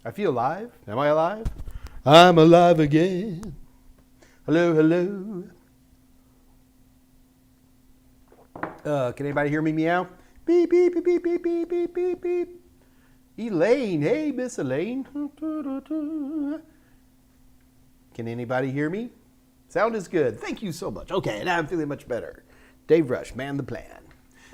I feel alive. Am I alive? I'm alive again. Hello, hello. Can anybody hear me meow? Beep, beep, beep, beep, beep, beep, beep, beep, beep. Elaine, hey, Miss Elaine. Can anybody hear me? Sound is good. Thank you so much. Okay, now I'm feeling much better. Dave Rush, man the plan.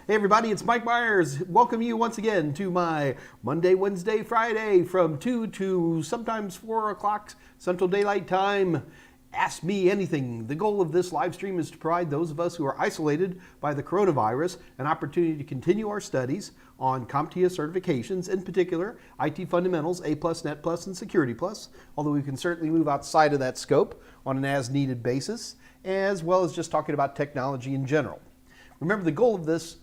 Hey everybody, it's Mike Meyers. Welcome you once again to my Monday, Wednesday, Friday from 2 to sometimes 4 o'clock Central Daylight Time. Ask me anything. The goal of this live stream is to provide those of us who are isolated by the coronavirus an opportunity to continue our studies on CompTIA certifications, in particular IT Fundamentals, A+, Net+, and Security+, although we can certainly move outside of that scope on an as-needed basis, as well as just talking about technology in general. Remember, the goal of this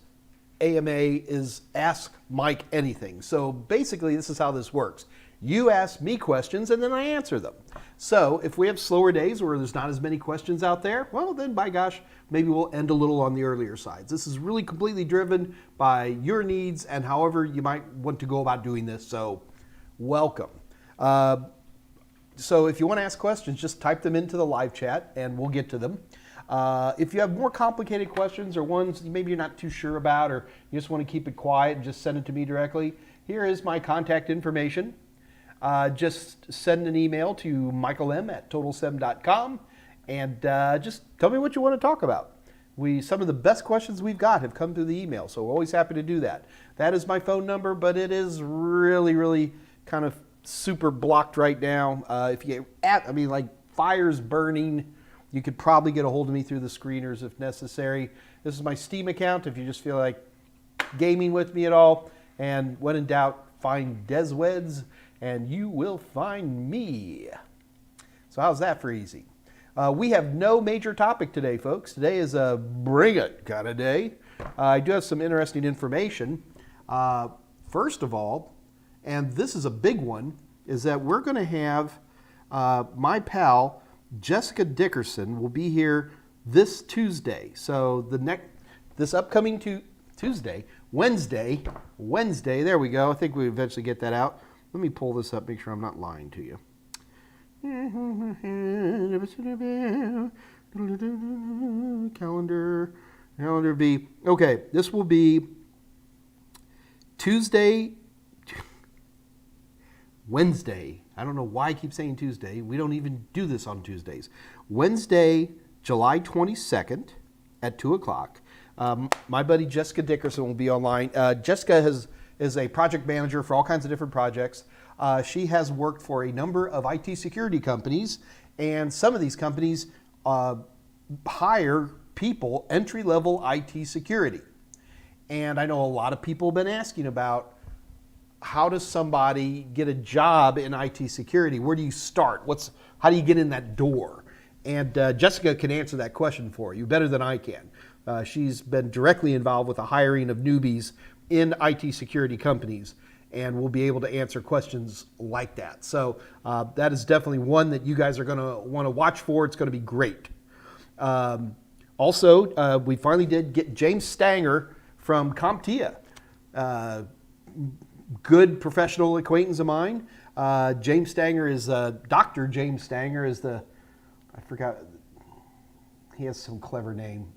AMA is Ask Mike Anything. So basically, this is how this works. You ask me questions and then I answer them. So if we have slower days where there's not as many questions out there, well then by gosh, maybe we'll end a little on the earlier sides. This is really completely driven by your needs and however you might want to go about doing this. So welcome. So if you want to ask questions, just type them into the live chat and we'll get to them. If you have more complicated questions or ones maybe you're not too sure about or you just want to keep it quiet and just send it to me directly, here is my contact information. Just send an email to michaelm@totalsem.com and just tell me what you want to talk about. Some of the best questions we've got have come through the email, so we're always happy to do that. That is my phone number, but it is really kind of super blocked right now. If you get like fire's burning, you could probably get a hold of me through the screeners if necessary. This is my Steam account if you just feel like gaming with me at all. And when in doubt, find Desweds and you will find me. So how's that for easy? We have no major topic today, folks. Today is a bring it kind of day. I do have some interesting information. First of all, and this is a big one, is that we're going to have my pal Jessica Dickerson will be here this Tuesday. So this upcoming Tuesday, Wednesday, there we go. I think we eventually get that out. Let me pull this up, make sure I'm not lying to you. Calendar B. Okay, this will be Wednesday. I don't know why I keep saying Tuesday. We don't even do this on Tuesdays. Wednesday, July 22nd at 2 o'clock. My buddy Jessica Dickerson will be online. Jessica is a project manager for all kinds of different projects. She has worked for a number of IT security companies, and some of these companies hire people, entry-level IT security. And I know a lot of people have been asking about how does somebody get a job in IT security? Where do you start? How do you get in that door? And Jessica can answer that question for you better than I can. She's been directly involved with the hiring of newbies in IT security companies and will be able to answer questions like that. So that is definitely one that you guys are going to want to watch for. It's going to be great. Also, we finally did get James Stanger from CompTIA. Good professional acquaintance of mine. James Stanger is Dr. James Stanger is I forgot, he has some clever name.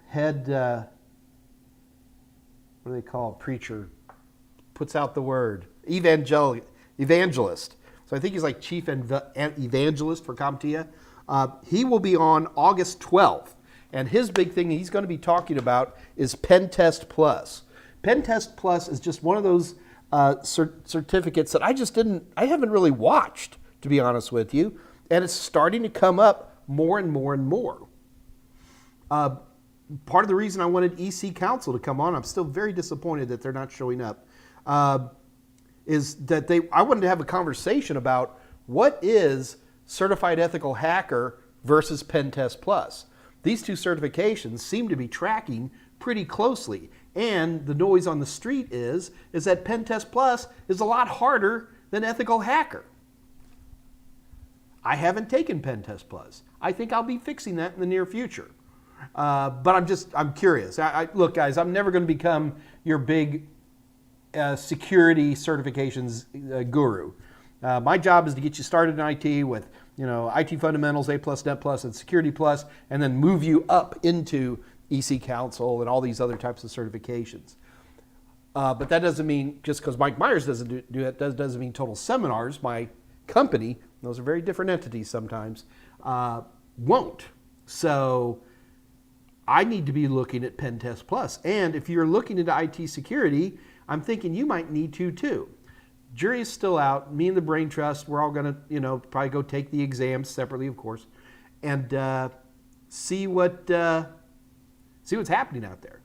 Head, what do they call preacher? Puts out the word. Evangelist. So I think he's like chief evangelist for CompTIA. He will be on August 12th. And his big thing he's going to be talking about is PenTest Plus. PenTest Plus is just one of those certificates that I haven't really watched, to be honest with you. And it's starting to come up more and more and more. Part of the reason I wanted EC Council to come on, I'm still very disappointed that they're not showing up, is that I wanted to have a conversation about what is Certified Ethical Hacker versus PenTest Plus. These two certifications seem to be tracking pretty closely. And the noise on the street is that PenTest Plus is a lot harder than Ethical Hacker. I haven't taken PenTest Plus. I think I'll be fixing that in the near future. But I'm curious. Look, guys, I'm never going to become your big security certifications guru. My job is to get you started in IT with, IT fundamentals, A+, Net Plus, and Security Plus, and then move you up into EC Council and all these other types of certifications. But that doesn't mean, just because Mike Meyers doesn't do it, doesn't mean Total Seminars, my company, those are very different entities sometimes, won't. So I need to be looking at PenTest Plus. And if you're looking into IT security, I'm thinking you might need to too. Jury is still out. Me and the Brain Trust, we're all going to, probably go take the exams separately, of course, and see what's happening out there.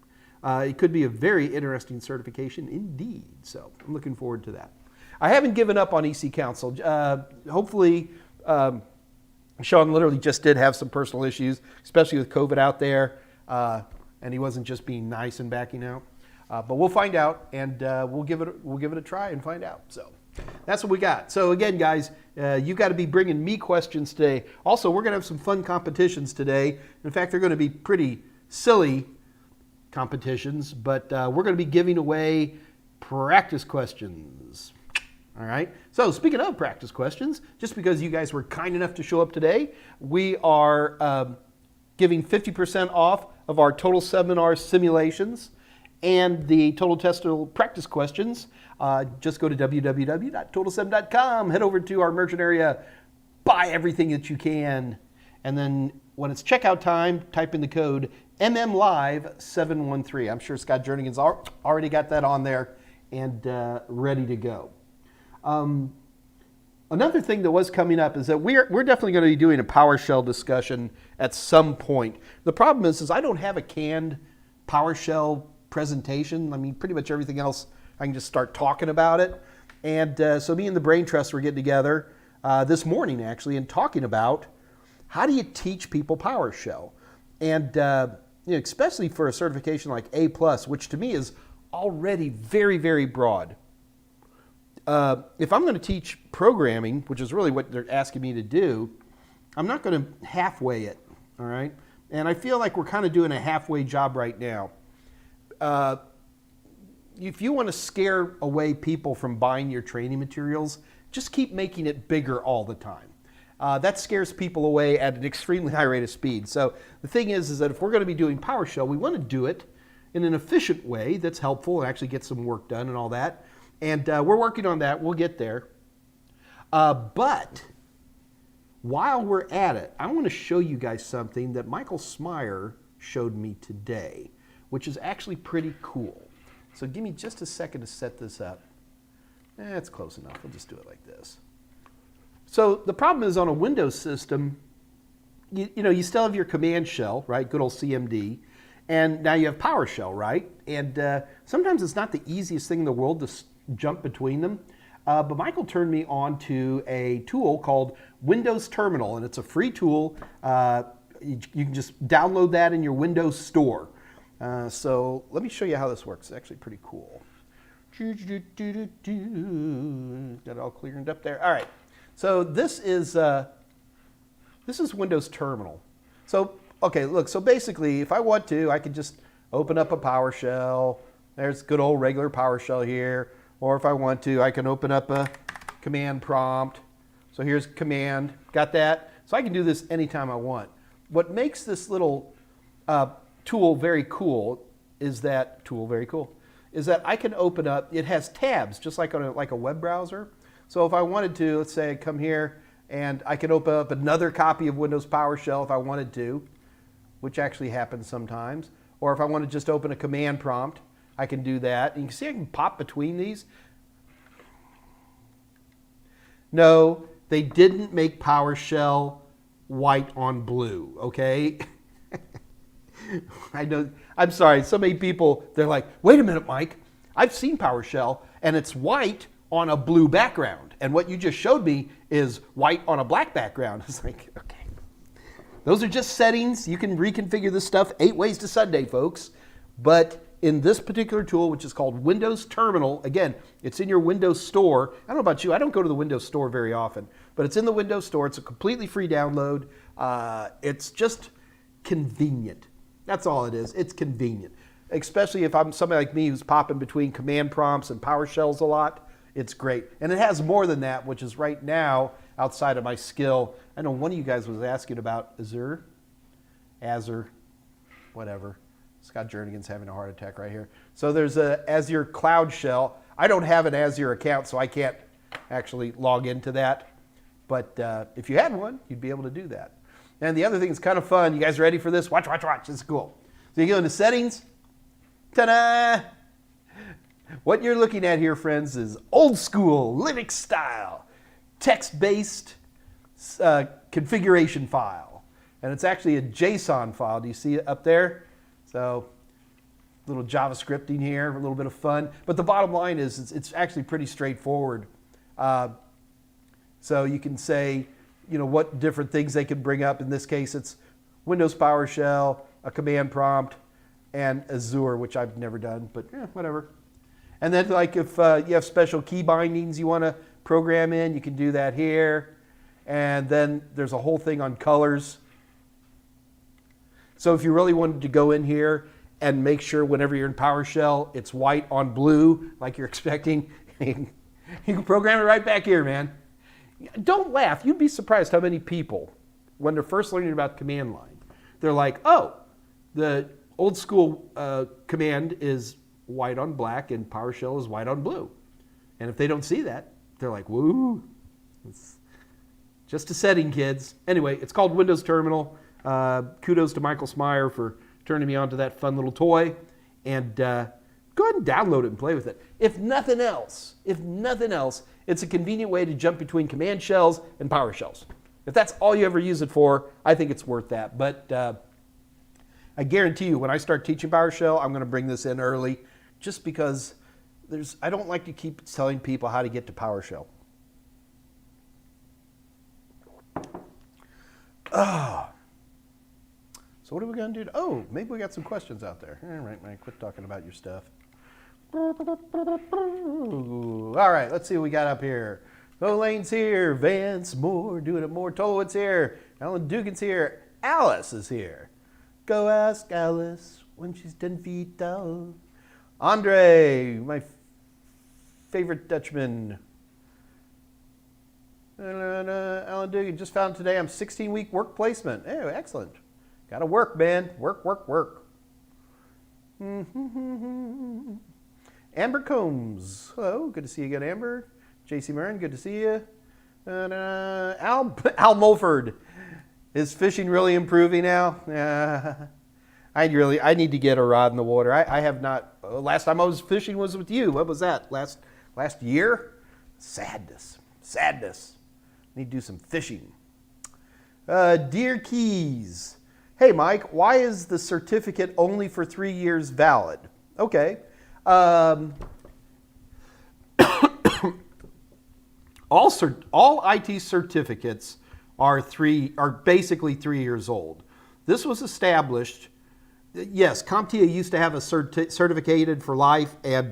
It could be a very interesting certification indeed. So I'm looking forward to that. I haven't given up on EC Council. Hopefully, Sean literally just did have some personal issues, especially with COVID out there, and he wasn't just being nice and backing out. But we'll find out, and we'll give it a try and find out. So that's what we got. So again, guys, you got to be bringing me questions today. Also, we're going to have some fun competitions today. In fact, they're going to be pretty silly competitions, but we're going to be giving away practice questions. All right. So speaking of practice questions, just because you guys were kind enough to show up today, we are giving 50% off of our Total Seminar simulations and the Total Testable practice questions. Just go to www.totalsem.com, head over to our merchant area, buy everything that you can, and then when it's checkout time, type in the code MMLive713. I'm sure Scott Jernigan's already got that on there and ready to go. Another thing that was coming up is that we're definitely going to be doing a PowerShell discussion at some point. The problem is I don't have a canned PowerShell presentation. I mean, pretty much everything else, I can just start talking about it. And so me and the Brain Trust were getting together this morning, actually, and talking about how do you teach people PowerShell? And especially for a certification like A+, which to me is already very, very broad. If I'm going to teach programming, which is really what they're asking me to do, I'm not going to halfway it, all right? And I feel like we're kind of doing a halfway job right now. If you want to scare away people from buying your training materials, just keep making it bigger all the time. That scares people away at an extremely high rate of speed. So the thing is that if we're going to be doing PowerShell, we want to do it in an efficient way that's helpful and actually get some work done and all that. And we're working on that. We'll get there. But while we're at it, I want to show you guys something that Michael Smyer showed me today, which is actually pretty cool. So give me just a second to set this up. It's close enough. We'll just do it like this. So the problem is on a Windows system, you still have your command shell, right? Good old CMD. And now you have PowerShell, right? And sometimes it's not the easiest thing in the world to jump between them. But Michael turned me on to a tool called Windows Terminal, and it's a free tool. You can just download that in your Windows Store. So let me show you how this works. It's actually pretty cool. Got it all cleared up there. All right. So this is Windows Terminal. So okay, look. So basically, if I want to, I could just open up a PowerShell. There's good old regular PowerShell here. Or if I want to, I can open up a command prompt. So here's command. Got that? So I can do this anytime I want. What makes this little tool very cool is that I can open up. It has tabs, just like on a web browser. So if I wanted to, let's say I come here and I can open up another copy of Windows PowerShell if I wanted to, which actually happens sometimes. Or if I want to just open a command prompt, I can do that. And you can see I can pop between these. No, they didn't make PowerShell white on blue, okay? I know, I'm sorry, so many people, they're like, wait a minute, Mike, I've seen PowerShell and it's white on a blue background. And what you just showed me is white on a black background. It's like, okay. Those are just settings. You can reconfigure this stuff 8 ways to Sunday, folks. But in this particular tool, which is called Windows Terminal, again, it's in your Windows Store. I don't know about you, I don't go to the Windows Store very often, but it's in the Windows Store. It's a completely free download. It's just convenient. That's all it is. It's convenient. especially if I'm somebody like me who's popping between command prompts and PowerShells a lot, it's great. And it has more than that, which is right now outside of my skill. I know one of you guys was asking about Azure, whatever. Scott Jernigan's having a heart attack right here. So there's a Azure Cloud Shell. I don't have an Azure account, so I can't actually log into that. But if you had one, you'd be able to do that. And the other thing is kind of fun. You guys ready for this? Watch, watch, watch. This is cool. So you go into settings. Ta-da! What you're looking at here, friends, is old school, Linux style, text-based configuration file. And it's actually a JSON file. Do you see it up there? So a little JavaScripting here, a little bit of fun. But the bottom line is it's actually pretty straightforward. So you can say, you know, what different things they can bring up. In this case, it's Windows PowerShell, a command prompt, and Azure, which I've never done, but whatever. And then like if you have special key bindings you want to program in, you can do that here. And then there's a whole thing on colors. So if you really wanted to go in here and make sure whenever you're in PowerShell, it's white on blue, like you're expecting, you can program it right back here, man. Don't laugh. You'd be surprised how many people, when they're first learning about command line, they're like, oh, the old school command is white on black and PowerShell is white on blue. And if they don't see that, they're like, woo. It's just a setting, kids. Anyway, it's called Windows Terminal. Kudos to Michael Smyer for turning me on to that fun little toy. And go ahead and download it and play with it. If nothing else, it's a convenient way to jump between command shells and PowerShells. If that's all you ever use it for, I think it's worth that. But I guarantee you, when I start teaching PowerShell, I'm going to bring this in early, just because I don't like to keep telling people how to get to PowerShell. So what are we going to do? Oh, maybe we got some questions out there. All right, Mike, quit talking about your stuff. All right, let's see what we got up here. Bo Lane's here. Vance Moore doing it more. Tolowitz here. Alan Dugan's here. Alice is here. Go ask Alice when she's 10 feet tall. Andre, my favorite Dutchman. Alan Dugan, just found today I'm 16-week work placement. Hey, excellent. Got to work, man. Work, work, work. Amber Combs. Hello, good to see you again, Amber. JC Marin, good to see you. Al Mulford. Is fishing really improving now? I need to get a rod in the water. I have not. Last time I was fishing was with you. What was that? Last year? Sadness. Need to do some fishing. Dear Keys. Hey, Mike, why is the certificate only for 3 years valid? Okay. All IT certificates are basically 3 years old. This was established. Yes, CompTIA used to have a certificated for life, and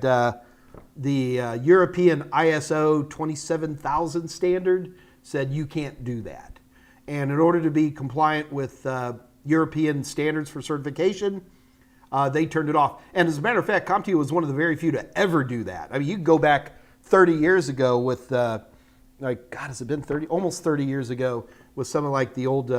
the European ISO 27000 standard said you can't do that. And in order to be compliant with European standards for certification, they turned it off. And as a matter of fact, CompTIA was one of the very few to ever do that. I mean, you can go back 30 years ago with, like, God, has it been almost 30 years ago with some of like the old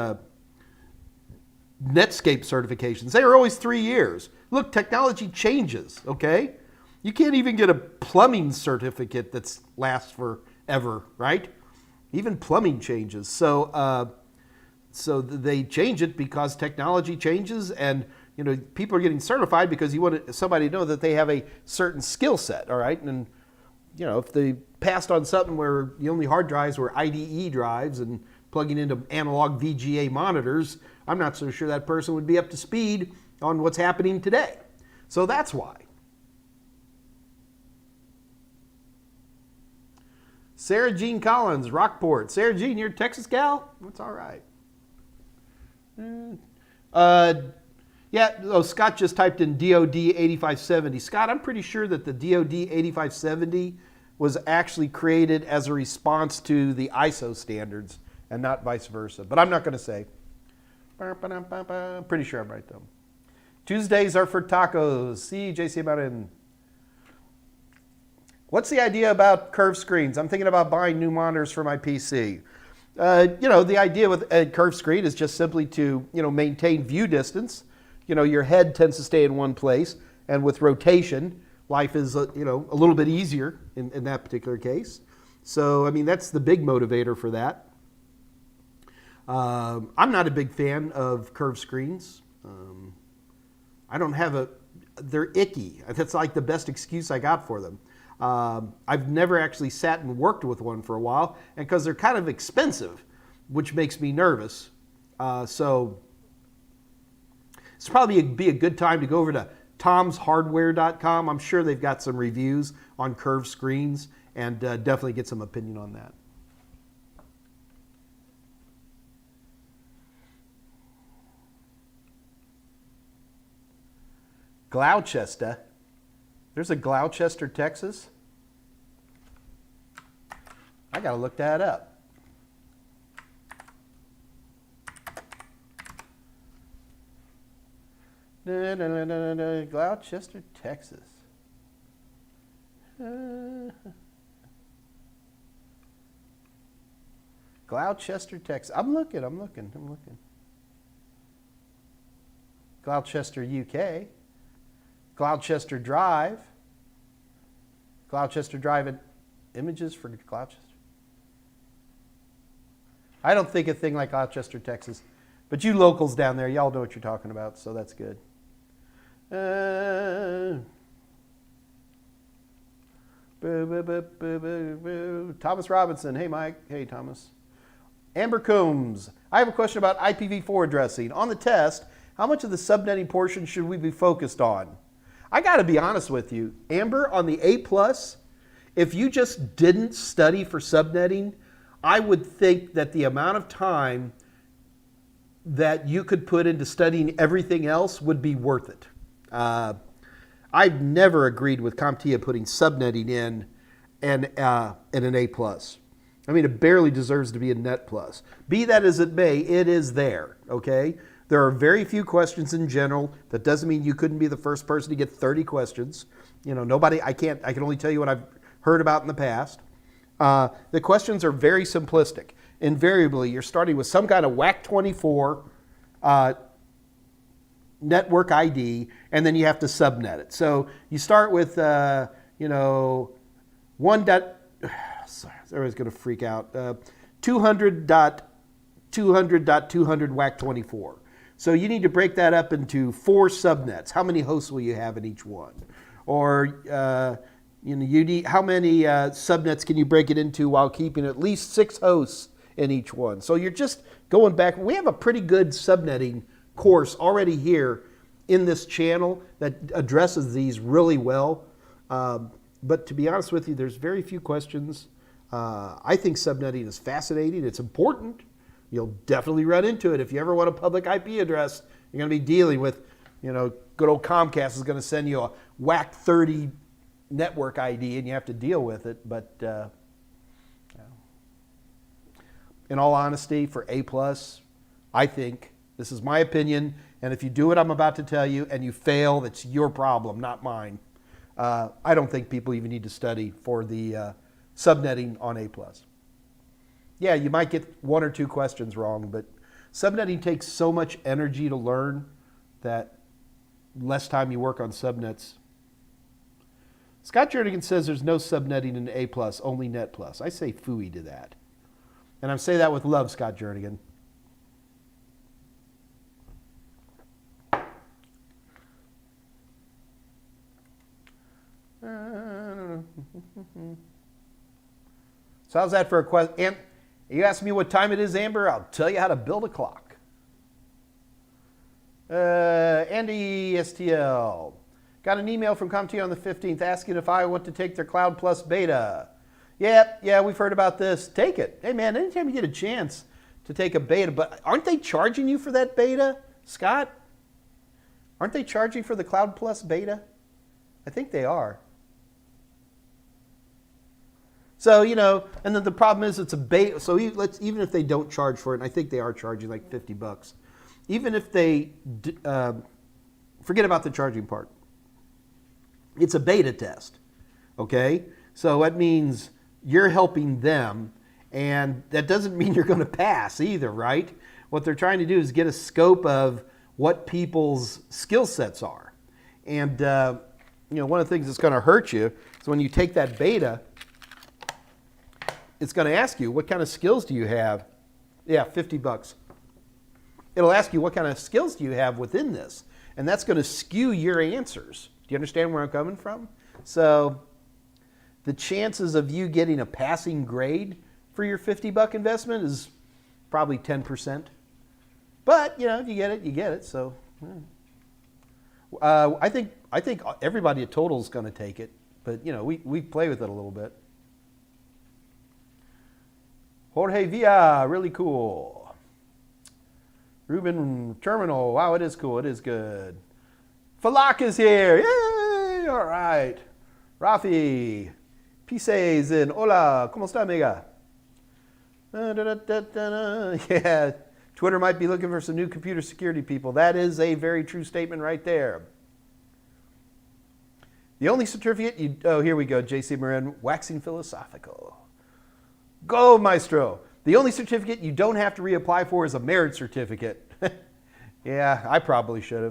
Netscape certifications. They were always 3 years. Look, technology changes, okay? You can't even get a plumbing certificate that lasts forever, right? Even plumbing changes. So they change it because technology changes, and you know, people are getting certified because you want somebody to know that they have a certain skill set, all right? And you know, if they passed on something where the only hard drives were IDE drives and plugging into analog VGA monitors, I'm not so sure that person would be up to speed on what's happening today. So that's why. Sarah Jean Collins, Rockport. Sarah Jean, you're a Texas gal? That's all right. Scott just typed in DOD 8570. Scott, I'm pretty sure that the DOD 8570 was actually created as a response to the ISO standards and not vice versa. But I'm not going to say. I'm pretty sure I'm right, though. Tuesdays are for tacos. See, JC Martin. What's the idea about curved screens? I'm thinking about buying new monitors for my PC. The idea with a curved screen is just simply to, maintain view distance. Your head tends to stay in one place, and with rotation, life is, a little bit easier in that particular case. So, that's the big motivator for that. I'm not a big fan of curved screens. I don't have they're icky. That's like the best excuse I got for them. I've never actually sat and worked with one for a while, and because they're kind of expensive, which makes me nervous. So it's probably be a good time to go over to tomshardware.com. I'm sure they've got some reviews on curved screens, and definitely get some opinion on that. Gloucester. There's a Gloucester, Texas. I got to look that up. Gloucester, Texas. Gloucester, Texas. I'm looking. Gloucester, UK. Gloucester Drive. Gloucester Drive and images for Gloucester. I don't think a thing like Gloucester, Texas. But you locals down there, y'all know what you're talking about, so that's good. Thomas Robinson. Hey, Mike. Hey, Thomas. Amber Combs. I have a question about IPv4 addressing. On the test, how much of the subnetting portion should we be focused on? I got to be honest with you, Amber, on the A+, if you just didn't study for subnetting, I would think that the amount of time that you could put into studying everything else would be worth it. I've never agreed with CompTIA putting subnetting in an A+. It barely deserves to be a net plus. Be that as it may, it is there, okay? There are very few questions in general. That doesn't mean you couldn't be the first person to get 30 questions. I can only tell you what I've heard about in the past. The questions are very simplistic. Invariably, you're starting with some kind of WAC24 network ID, and then you have to subnet it. So you start with, everybody's going to freak out, 200.200.200 WAC24. So you need to break that up into 4 subnets. How many hosts will you have in each one? Or you need how many subnets can you break it into while keeping at least 6 hosts in each one? So you're just going back. We have a pretty good subnetting course already here in this channel that addresses these really well. But to be honest with you, there's very few questions. I think subnetting is fascinating. It's important. You'll definitely run into it. If you ever want a public IP address, you're going to be dealing with, good old Comcast is going to send you a WAC 30 network ID and you have to deal with it. But in all honesty, for A+, I think, this is my opinion, and if you do what I'm about to tell you and you fail, that's your problem, not mine. I don't think people even need to study for the subnetting on A+. Yeah, you might get 1 or 2 questions wrong, but subnetting takes so much energy to learn that less time you work on subnets. Scott Jernigan says there's no subnetting in A+, only net plus. I say phooey to that. And I say that with love, Scott Jernigan. So how's that for a question? You ask me what time it is, Amber, I'll tell you how to build a clock. Andy STL. Got an email from CompTIA on the 15th asking if I want to take their Cloud Plus beta. Yeah, we've heard about this. Take it. Hey, man, anytime you get a chance to take a beta, but aren't they charging you for that beta, Scott? Aren't they charging for the Cloud Plus beta? I think they are. So, and then the problem is it's a beta. So even if they don't charge for it, and I think they are charging like $50, even if they forget about the charging part. It's a beta test, okay? So that means you're helping them, and that doesn't mean you're going to pass either, right? What they're trying to do is get a scope of what people's skill sets are. And one of the things that's going to hurt you is when you take that beta, it's going to ask you, what kind of skills do you have? Yeah, $50. It'll ask you, what kind of skills do you have within this? And that's going to skew your answers. Do you understand where I'm coming from? So the chances of you getting a passing grade for your $50 investment is probably 10%. But, if you get it, you get it. So I think everybody at Total is going to take it. But, we play with it a little bit. Jorge Villa, really cool. Ruben Terminal, wow, it is cool. It is good. Falak is here. Yay! All right. Rafi. Pises in. Hola. ¿Cómo está, amiga? Yeah. Twitter might be looking for some new computer security people. That is a very true statement right there. The only certificate here we go, JC Marin, waxing philosophical. Go, Maestro. The only certificate you don't have to reapply for is a merit certificate. Yeah, I probably should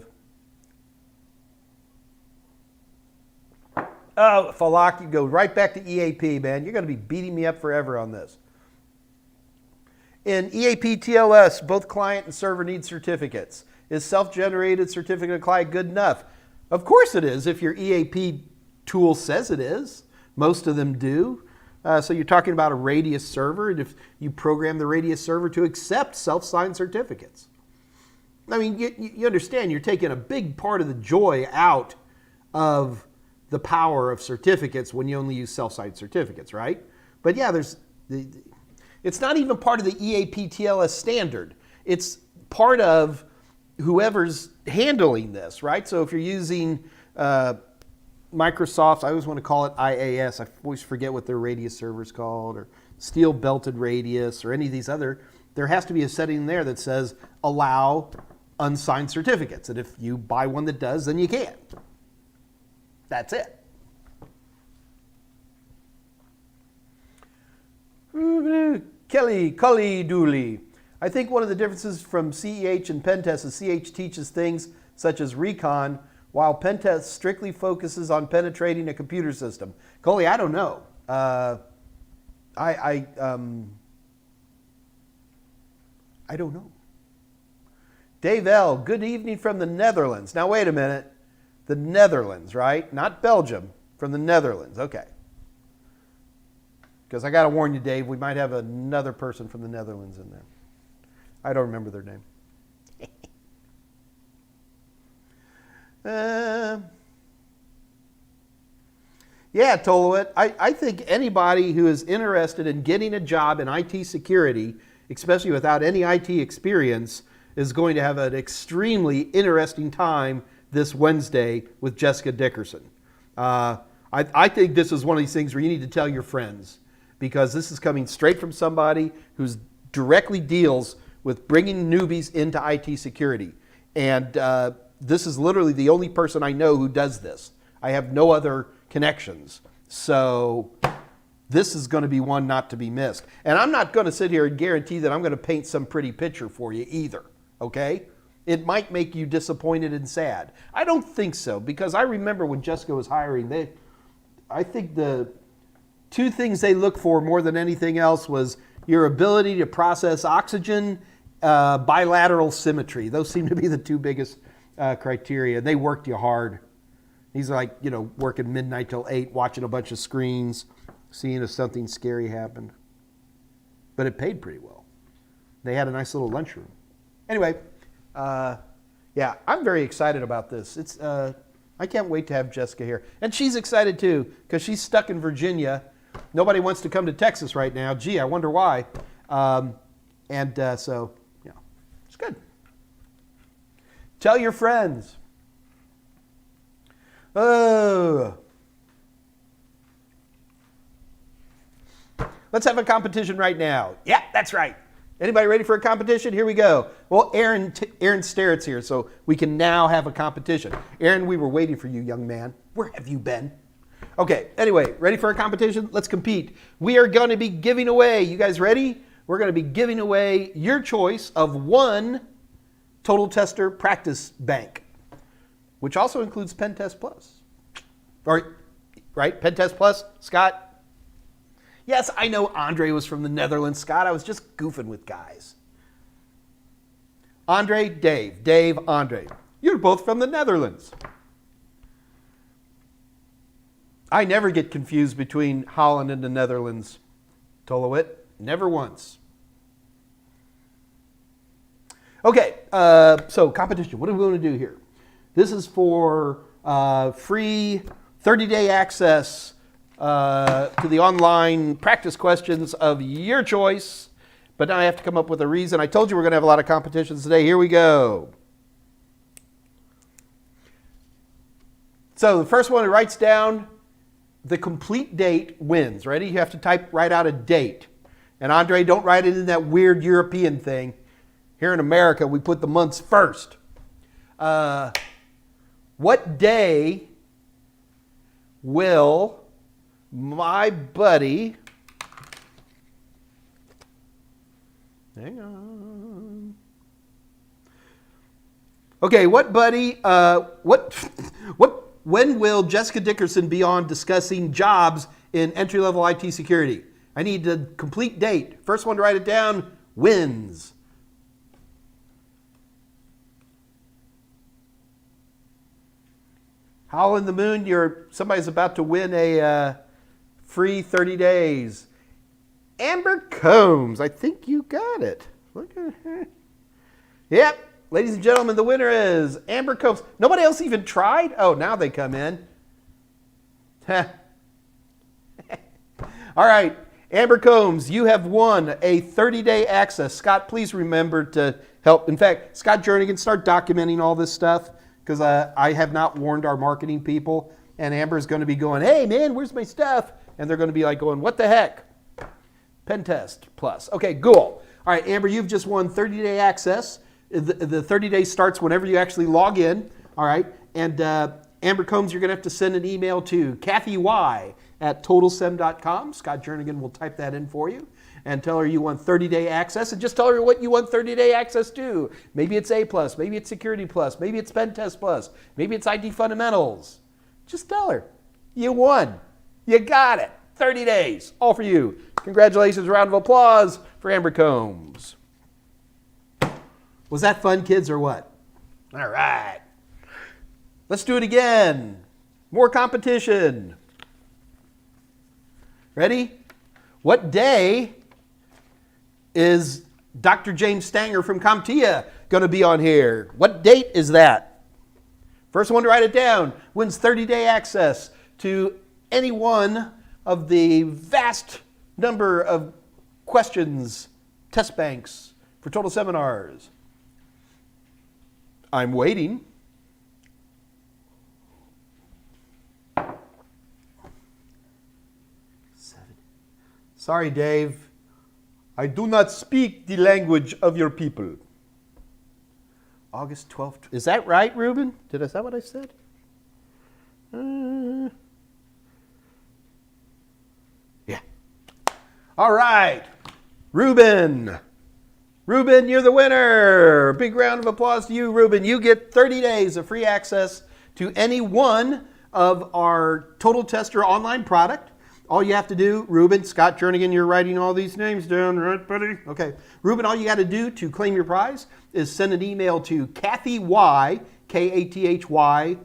have. Oh, Falak, you go right back to EAP, man. You're going to be beating me up forever on this. In EAP TLS, both client and server need certificates. Is self-generated certificate client good enough? Of course it is, if your EAP tool says it is. Most of them do. So you're talking about a Radius server, and if you program the Radius server to accept self-signed certificates. I mean, you understand, you're taking a big part of the joy out of the power of certificates when you only use self-signed certificates, right? But yeah, it's not even part of the EAP TLS standard. It's part of whoever's handling this, right? So if you're using Microsoft, I always want to call it IAS. I always forget what their Radius server is called, or steel belted Radius, or any of these other. There has to be a setting there that says allow unsigned certificates. And if you buy one that does, then you can. That's it. Kelly Dooley. I think one of the differences from CEH and PenTest is CEH teaches things such as recon, while PenTest strictly focuses on penetrating a computer system. Coley, I don't know. I don't know. Dave L., good evening from the Netherlands. Now, wait a minute. The Netherlands, right? Not Belgium, from the Netherlands. Okay. Because I got to warn you, Dave, we might have another person from the Netherlands in there. I don't remember their name. Yeah, Tolowit, I think anybody who is interested in getting a job in IT security, especially without any IT experience, is going to have an extremely interesting time this Wednesday with Jessica Dickerson. I think this is one of these things where you need to tell your friends, because this is coming straight from somebody who directly deals with bringing newbies into IT security. And this is literally the only person I know who does this. I have no other connections. So this is going to be one not to be missed. And I'm not going to sit here and guarantee that I'm going to paint some pretty picture for you either, okay? It might make you disappointed and sad. I don't think so, because I remember when Jessica was hiring, I think the two things they look for more than anything else was your ability to process oxygen, bilateral symmetry. Those seem to be the two biggest criteria. They worked you hard. He's like, working midnight till 8, watching a bunch of screens, seeing if something scary happened. But it paid pretty well. They had a nice little lunchroom. Anyway, yeah, I'm very excited about this. It's I can't wait to have Jessica here. And she's excited too, because she's stuck in Virginia. Nobody wants to come to Texas right now. Gee, I wonder why. So, yeah, it's good. Tell your friends. Oh. Let's have a competition right now. Yeah, that's right. Anybody ready for a competition? Here we go. Well, Aaron Starrett's here, so we can now have a competition. Aaron, we were waiting for you, young man. Where have you been? Okay, anyway, ready for a competition? Let's compete. We are going to be giving away, you guys ready? We're going to be giving away your choice of one Total Tester practice bank, which also includes PenTest Plus. Right? PenTest Plus, Scott? Yes, I know Andre was from the Netherlands, Scott. I was just goofing with guys. Andre, Dave. Dave, Andre. You're both from the Netherlands. I never get confused between Holland and the Netherlands, Tolowit. Never once. Okay, so competition. What are we going to do here? This is for free 30-day access to the online practice questions of your choice. But now I have to come up with a reason. I told you we're going to have a lot of competitions today. Here we go. So the first one who writes down the complete date wins. Ready? You have to write out a date. And Andre, don't write it in that weird European thing. Here in America, we put the months first. What day will my buddy... Hang on. Okay, what buddy, when will Jessica Dickerson be on discussing jobs in entry-level IT security? I need the complete date. First one to write it down wins. Howl in the moon, somebody's about to win a free 30 days. Amber Combs, I think you got it. Look at her. Yep, ladies and gentlemen, the winner is Amber Combs. Nobody else even tried? Oh, now they come in. All right, Amber Combs, you have won a 30-day access. Scott, please remember to help. In fact, Scott Jernigan, start documenting all this stuff because I have not warned our marketing people. And Amber's going to be going, hey, man, where's my stuff? And they're going to be like going, what the heck? PenTest Plus. Okay, cool. All right, Amber, you've just won 30-day access. The 30 days starts whenever you actually log in. All right, and Amber Combs, you're going to have to send an email to Kathy Y at totalsem.com. Scott Jernigan will type that in for you and tell her you want 30-day access, and just tell her what you want 30-day access to. Maybe it's A+, maybe it's Security Plus, maybe it's PenTest Plus, maybe it's IT Fundamentals. Just tell her you won. You got it. 30 days, all for you. Congratulations, round of applause for Amber Combs. Was that fun, kids, or what? All right. Let's do it again. More competition. Ready? What day is Dr. James Stanger from CompTIA going to be on here? What date is that? First one to write it down wins 30-day access to any one of the vast number of questions, test banks for total seminars. I'm waiting. Sorry, Dave. I do not speak the language of your people. August 12th. Is that right, Ruben? Is that what I said? Yeah. All right. Ruben. Ruben, you're the winner. Big round of applause to you, Ruben. You get 30 days of free access to any one of our Total Tester online product. All you have to do, Ruben, Scott Jernigan, you're writing all these names down, right, buddy? Okay. Ruben, all you got to do to claim your prize is send an email to Kathy Y, K-A-T-H-Y,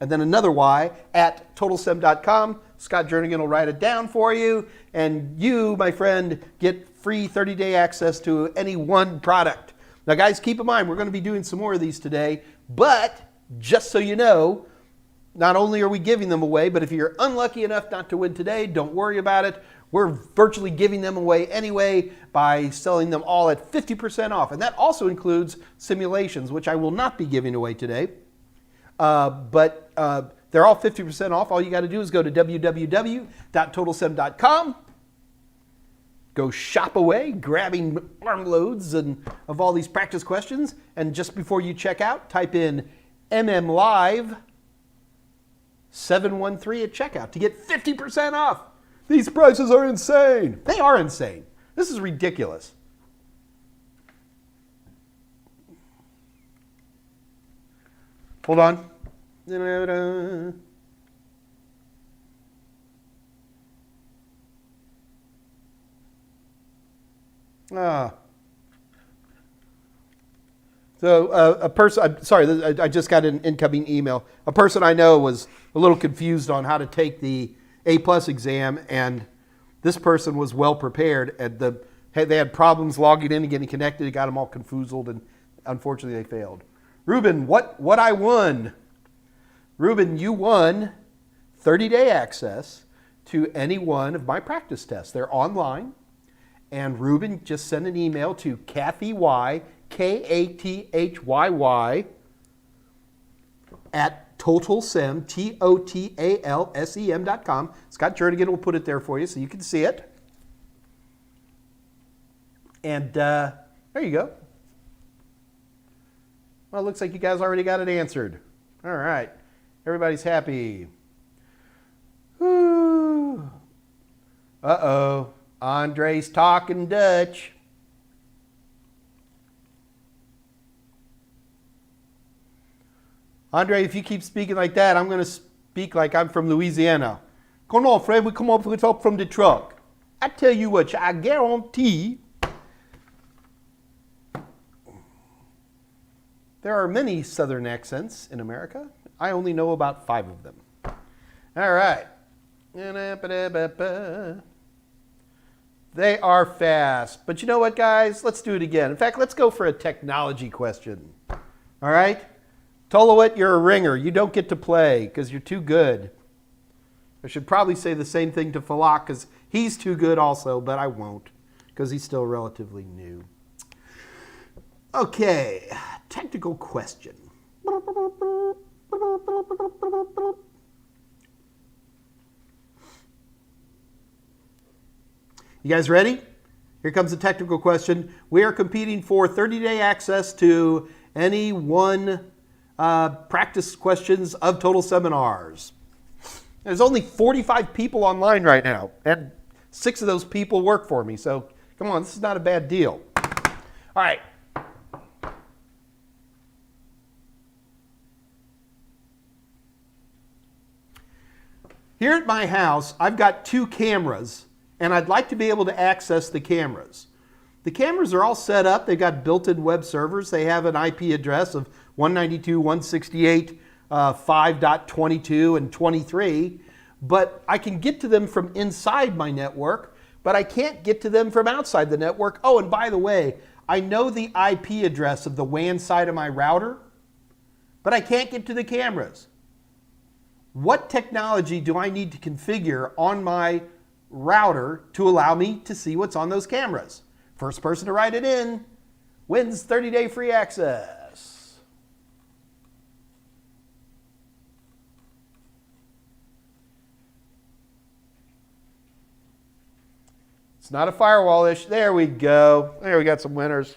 and then another Y, at totalsem.com. Scott Jernigan will write it down for you, and you, my friend, get free 30-day access to any one product. Now, guys, keep in mind, we're going to be doing some more of these today, but just so you know, not only are we giving them away, but if you're unlucky enough not to win today, don't worry about it. We're virtually giving them away anyway by selling them all at 50% off. And that also includes simulations, which I will not be giving away today. But they're all 50% off. All you got to do is go to www.totalsem.com go shop away, grabbing armloads of all these practice questions. And just before you check out, type in MM Live 713 at checkout to get 50% off. These prices are insane. They are insane. This is ridiculous. Hold on. So a person, I'm sorry, I just got an incoming email. A person I know was a little confused on how to take the A+ exam, and this person was well prepared. They had problems logging in and getting connected. It got them all confoozled, and unfortunately they failed. Ruben, what I won? Ruben, you won 30-day access to any one of my practice tests. They're online. And Ruben just sent an email to Kathy Y, Kathyy, at totalsem, TOTALSEM.com. Scott Jernigan will put it there for you so you can see it. And there you go. Well, it looks like you guys already got it answered. All right. Everybody's happy. Whew. Uh-oh. Andre's talking Dutch. Andre, if you keep speaking like that, I'm going to speak like I'm from Louisiana. Come on, Fred, we come up from the truck. I tell you what, I guarantee there are many Southern accents in America. I only know about 5 of them. All right. They are fast. But you know what, guys? Let's do it again. In fact, let's go for a technology question. All right? Tolowit, you're a ringer. You don't get to play because you're too good. I should probably say the same thing to Falak because he's too good also, but I won't because he's still relatively new. Okay, technical question. You guys ready? Here comes a technical question. We are competing for 30-day access to any one practice questions of Total Seminars. There's only 45 people online right now, and 6 of those people work for me, so come on, this is not a bad deal. All right. Here at my house, I've got 2 cameras, and I'd like to be able to access the cameras. The cameras are all set up. They've got built-in web servers. They have an IP address of 192.168.5.22 and 23, but I can get to them from inside my network, but I can't get to them from outside the network. Oh, and by the way, I know the IP address of the WAN side of my router, but I can't get to the cameras. What technology do I need to configure on my router to allow me to see what's on those cameras? First person to write it in wins 30-day free access. It's not a firewall issue. There we go. There we got some winners.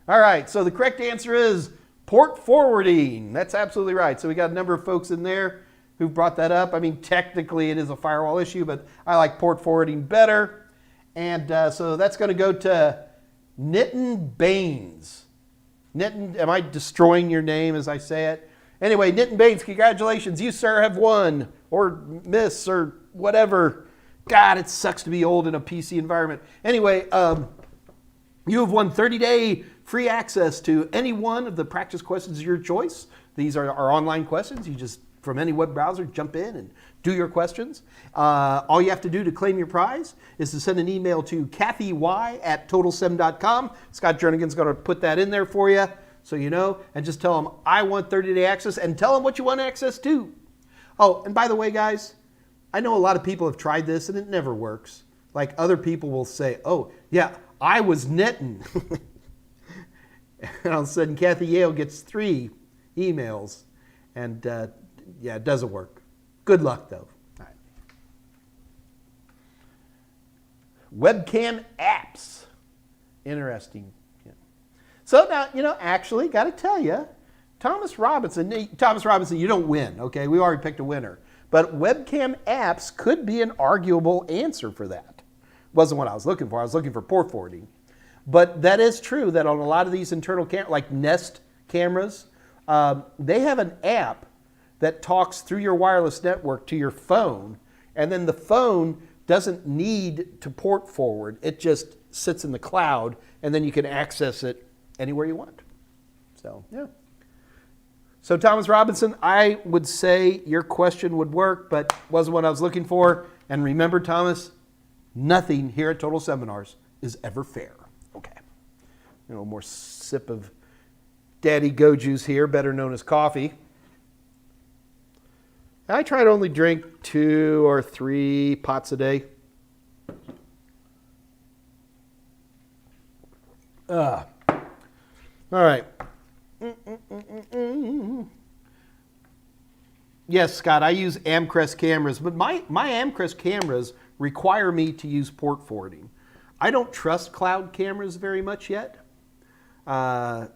All right, so the correct answer is port forwarding. That's absolutely right. So we got a number of folks in there who brought that up. I mean, technically it is a firewall issue, but I like port forwarding better. And so that's going to go to Nitin Baines. Nitin, am I destroying your name as I say it? Anyway, Nitin Baines, congratulations. You, sir, have won, or miss, or whatever. God, it sucks to be old in a PC environment. Anyway, you have won 30-day free access to any one of the practice questions of your choice. These are our online questions. You just, from any web browser, jump in and do your questions. All you have to do to claim your prize is to send an email to kathyy@totalsem.com. Scott Jernigan's going to put that in there for you so you know, and just tell them, I want 30-day access, and tell them what you want access to. Oh, and by the way, guys, I know a lot of people have tried this, and it never works. Like, other people will say, oh, yeah, I was netting. And all of a sudden, Kathy Yale gets 3 emails, and yeah, it doesn't work. Good luck, though. All right. Webcam apps. Interesting. Yeah. So now, actually, got to tell you, Thomas Robinson, you don't win, okay? We already picked a winner. But webcam apps could be an arguable answer for that. Wasn't what I was looking for. I was looking for port forwarding. But that is true that on a lot of these internal cameras, like Nest cameras, they have an app that talks through your wireless network to your phone, and then the phone doesn't need to port forward. It just sits in the cloud, and then you can access it anywhere you want. So, yeah. So, Thomas Robinson, I would say your question would work, but wasn't what I was looking for. And remember, Thomas, nothing here at Total Seminars is ever fair. Okay. A little more sip of Daddy Go Juice here, better known as coffee. I try to only drink 2 or 3 pots a day. All right. Yes, Scott, I use Amcrest cameras, but my Amcrest cameras require me to use port forwarding. I don't trust cloud cameras very much yet. Amcrest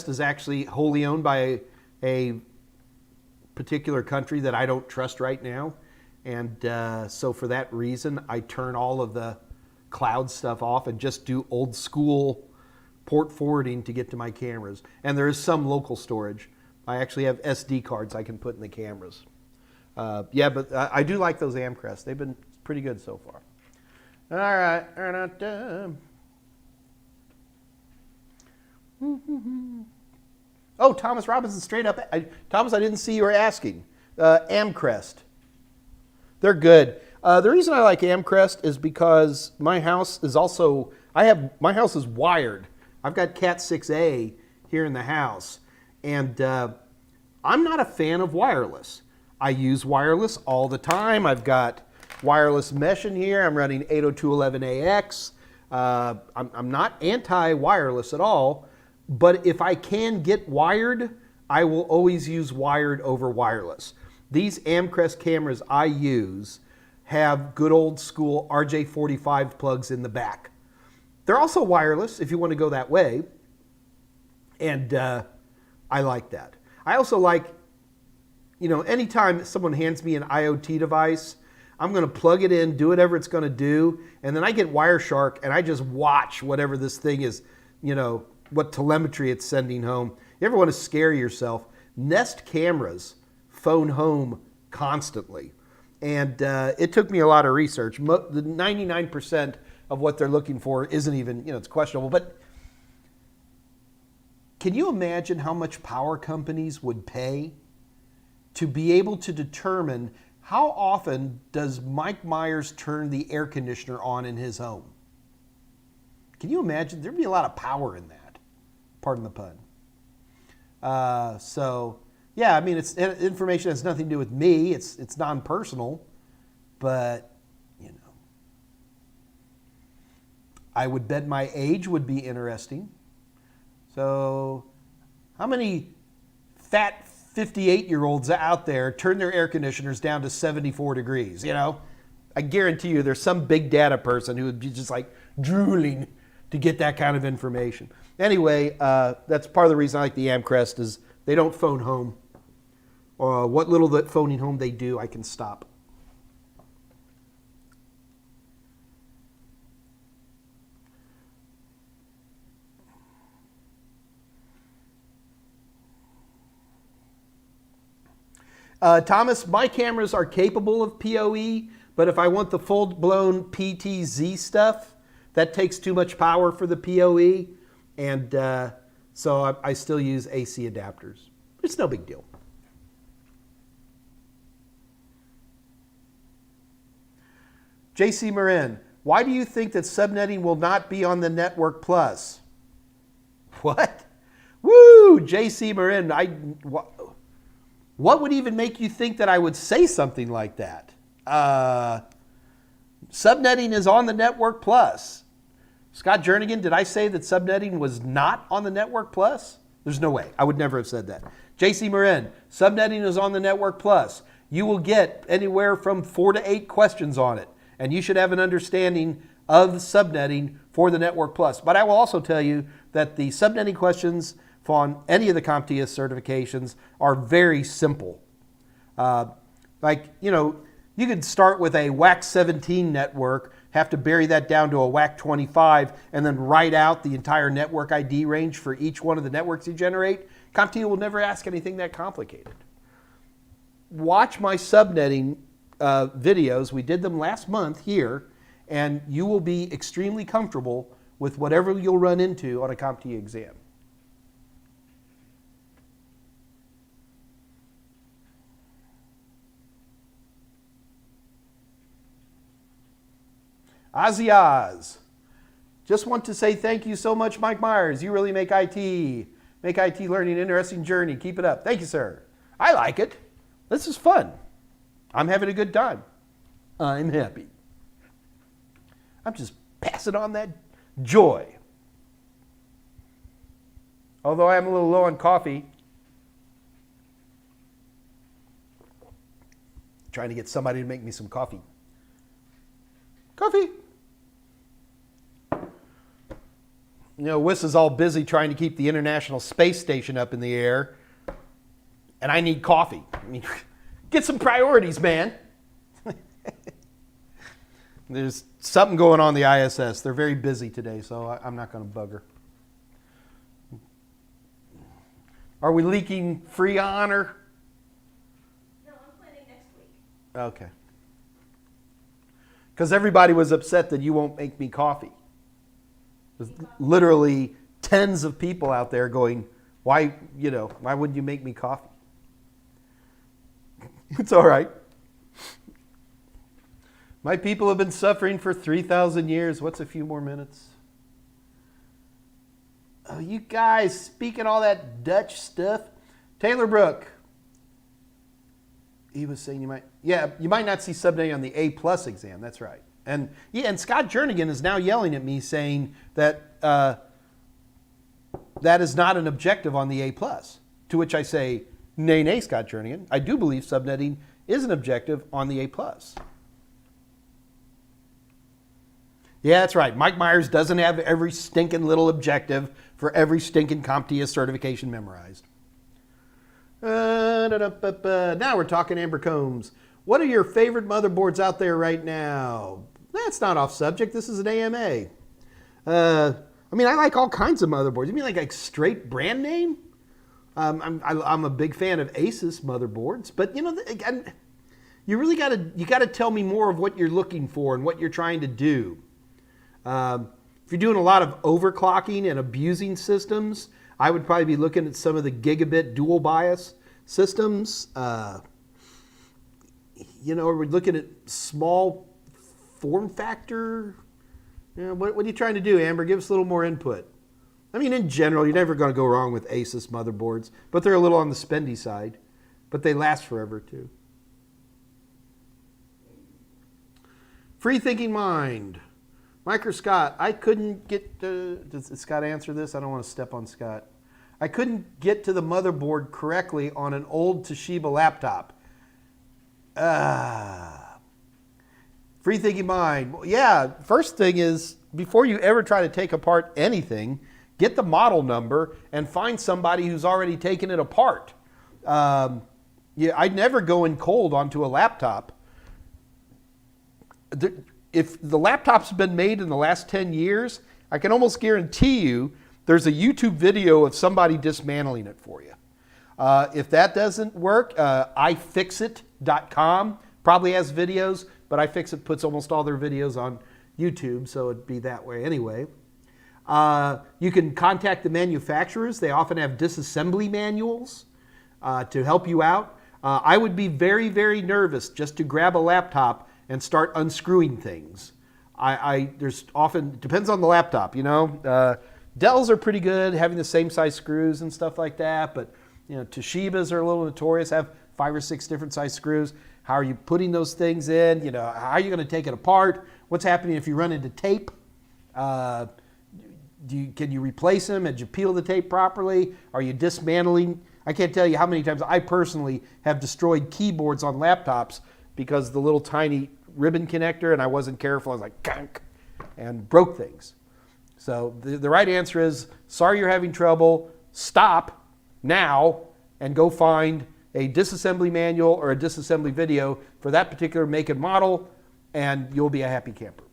is actually wholly owned by a particular country that I don't trust right now. And so for that reason, I turn all of the cloud stuff off and just do old school port forwarding to get to my cameras. And there is some local storage. I actually have SD cards I can put in the cameras. Yeah, but I do like those Amcrest. They've been pretty good so far. All right. Oh, Thomas Robinson, straight up. Thomas, I didn't see you were asking. Amcrest. They're good. The reason I like Amcrest is because my house is also, my house is wired. I've got Cat 6A here in the house. And I'm not a fan of wireless. I use wireless all the time. I've got wireless mesh in here. I'm running 802.11ax. I'm not anti-wireless at all. But if I can get wired, I will always use wired over wireless. These Amcrest cameras I use have good old school RJ45 plugs in the back. They're also wireless if you want to go that way. And I like that. I also like, anytime someone hands me an IoT device, I'm going to plug it in, do whatever it's going to do, and then I get Wireshark and I just watch whatever this thing is, what telemetry it's sending home. You ever want to scare yourself? Nest cameras phone home constantly. And it took me a lot of research. The 99% of what they're looking for isn't even, it's questionable. But can you imagine how much power companies would pay to be able to determine how often does Mike Meyers turn the air conditioner on in his home? Can you imagine? There'd be a lot of power in that. Pardon the pun. So, yeah, I mean, it's information has nothing to do with me. It's non-personal, but, I would bet my age would be interesting. So, how many fat 58-year-olds out there turn their air conditioners down to 74 degrees, I guarantee you there's some big data person who would be just like drooling to get that kind of information. Anyway, that's part of the reason I like the Amcrest is they don't phone home. What little that phoning home they do, I can stop. Thomas, my cameras are capable of PoE, but if I want the full-blown PTZ stuff, that takes too much power for the PoE. And so I still use AC adapters. It's no big deal. JC Marin, why do you think that subnetting will not be on the Network Plus? What? Woo! JC Marin, what would even make you think that I would say something like that? Subnetting is on the Network Plus. Scott Jernigan, did I say that subnetting was not on the Network Plus? There's no way. I would never have said that. JC Marin, subnetting is on the Network Plus. You will get anywhere from 4 to 8 questions on it. And you should have an understanding of subnetting for the Network Plus. But I will also tell you that the subnetting questions on any of the CompTIA certifications are very simple. You could start with a WAC 17 network, have to bury that down to a WAC 25, and then write out the entire network ID range for each one of the networks you generate. CompTIA will never ask anything that complicated. Watch my subnetting videos. We did them last month here, and you will be extremely comfortable with whatever you'll run into on a CompTIA exam. Ozzy Oz. Just want to say thank you so much, Mike Meyers. You really make IT learning an interesting journey. Keep it up. Thank you, sir. I like it. This is fun. I'm having a good time. I'm happy. I'm just passing on that joy. Although I am a little low on coffee. Trying to get somebody to make me some coffee. Coffee. You know, Wiss is all busy trying to keep the International Space Station up in the air, and I need coffee. I mean, get some priorities, man. There's something going on the ISS. They're very busy today, so I'm not going to bug her. Are we leaking Freon or? No, I'm planning next week. Okay. Because everybody was upset that you won't make me coffee. There's literally tens of people out there going, why wouldn't you make me coffee? It's all right. My people have been suffering for 3,000 years. What's a few more minutes? Oh, you guys speaking all that Dutch stuff. Taylor Brook. He was saying you might not see subnetting on the A+ exam. That's right. And Scott Jernigan is now yelling at me saying that that is not an objective on the A+. To which I say, nay, Scott Jernigan. I do believe subnetting is an objective on the A+. Yeah, that's right. Mike Meyers doesn't have every stinking little objective for every stinking CompTIA certification memorized. Now we're talking Amber Combs. What are your favorite motherboards out there right now? That's not off subject. This is an AMA. I like all kinds of motherboards. You mean like straight brand name? I'm a big fan of Asus motherboards, but you really got to tell me more of what you're looking for and what you're trying to do. If you're doing a lot of overclocking and abusing systems, I would probably be looking at some of the gigabit dual bias systems. Or we're looking at small form factor. What are you trying to do, Amber? Give us a little more input. I mean, in general, you're never going to go wrong with Asus motherboards, but they're a little on the spendy side, but they last forever too. Free Thinking Mind. Mike or Scott, I couldn't get to... Does Scott answer this? I don't want to step on Scott. I couldn't get to the motherboard correctly on an old Toshiba laptop. Free Thinking Mind. Yeah, first thing is, before you ever try to take apart anything, get the model number and find somebody who's already taken it apart. I'd never go in cold onto a laptop. If the laptop's been made in the last 10 years, I can almost guarantee you there's a YouTube video of somebody dismantling it for you. If that doesn't work, ifixit.com probably has videos, but iFixit puts almost all their videos on YouTube, so it'd be that way anyway. You can contact the manufacturers. They often have disassembly manuals to help you out. I would be very, very nervous just to grab a laptop and start unscrewing things. There's often, depends on the laptop, Dells are pretty good, having the same size screws and stuff like that, but Toshibas are a little notorious, have 5 or 6 different size screws. How are you putting those things in? How are you going to take it apart? What's happening if you run into tape? Can you replace them? Did you peel the tape properly? Are you dismantling? I can't tell you how many times I personally have destroyed keyboards on laptops because the little tiny ribbon connector and I wasn't careful. I was like, gunk, and broke things. So the right answer is, sorry you're having trouble, stop now and go find a disassembly manual or a disassembly video for that particular make and model, and you'll be a happy camper.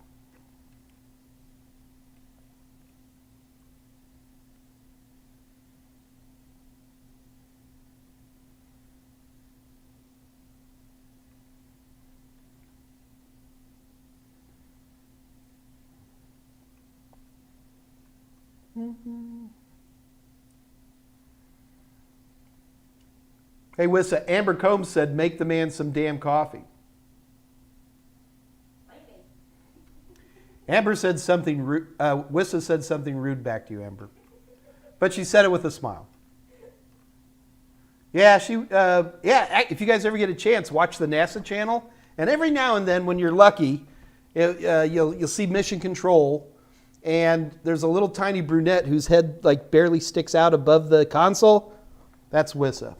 Hey, Wissa, Amber Combs said, make the man some damn coffee. Amber said something rude. Wissa said something rude back to you, Amber. But she said it with a smile. Yeah, if you guys ever get a chance, watch the NASA channel. And every now and then, when you're lucky, you'll see Mission Control. And there's a little tiny brunette whose head like barely sticks out above the console. That's Wissa.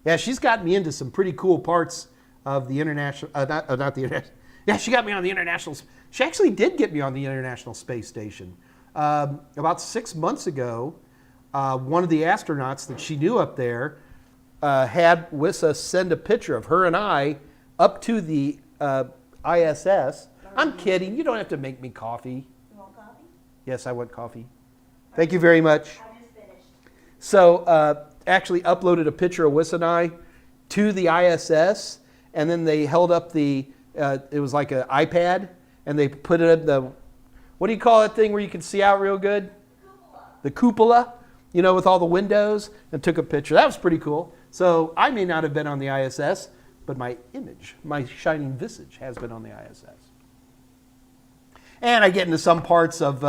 Yeah, she's got me into some pretty cool parts of the international, not the international. Yeah, she got me on the international. She actually did get me on the International Space Station. About 6 months ago, one of the astronauts that she knew up there had Wissa send a picture of her and I up to the ISS. I'm kidding. You don't have to make me coffee. You want coffee? Yes, I want coffee. Thank you very much. I just finished. So actually uploaded a picture of Wissa and I to the ISS, and then they held up the, it was like an iPad, and they put it in the, what do you call that thing where you can see out real good? Cupola. The cupola, you know, with all the windows, and took a picture. That was pretty cool. So I may not have been on the ISS, but my image, my shining visage has been on the ISS. And I get into some parts of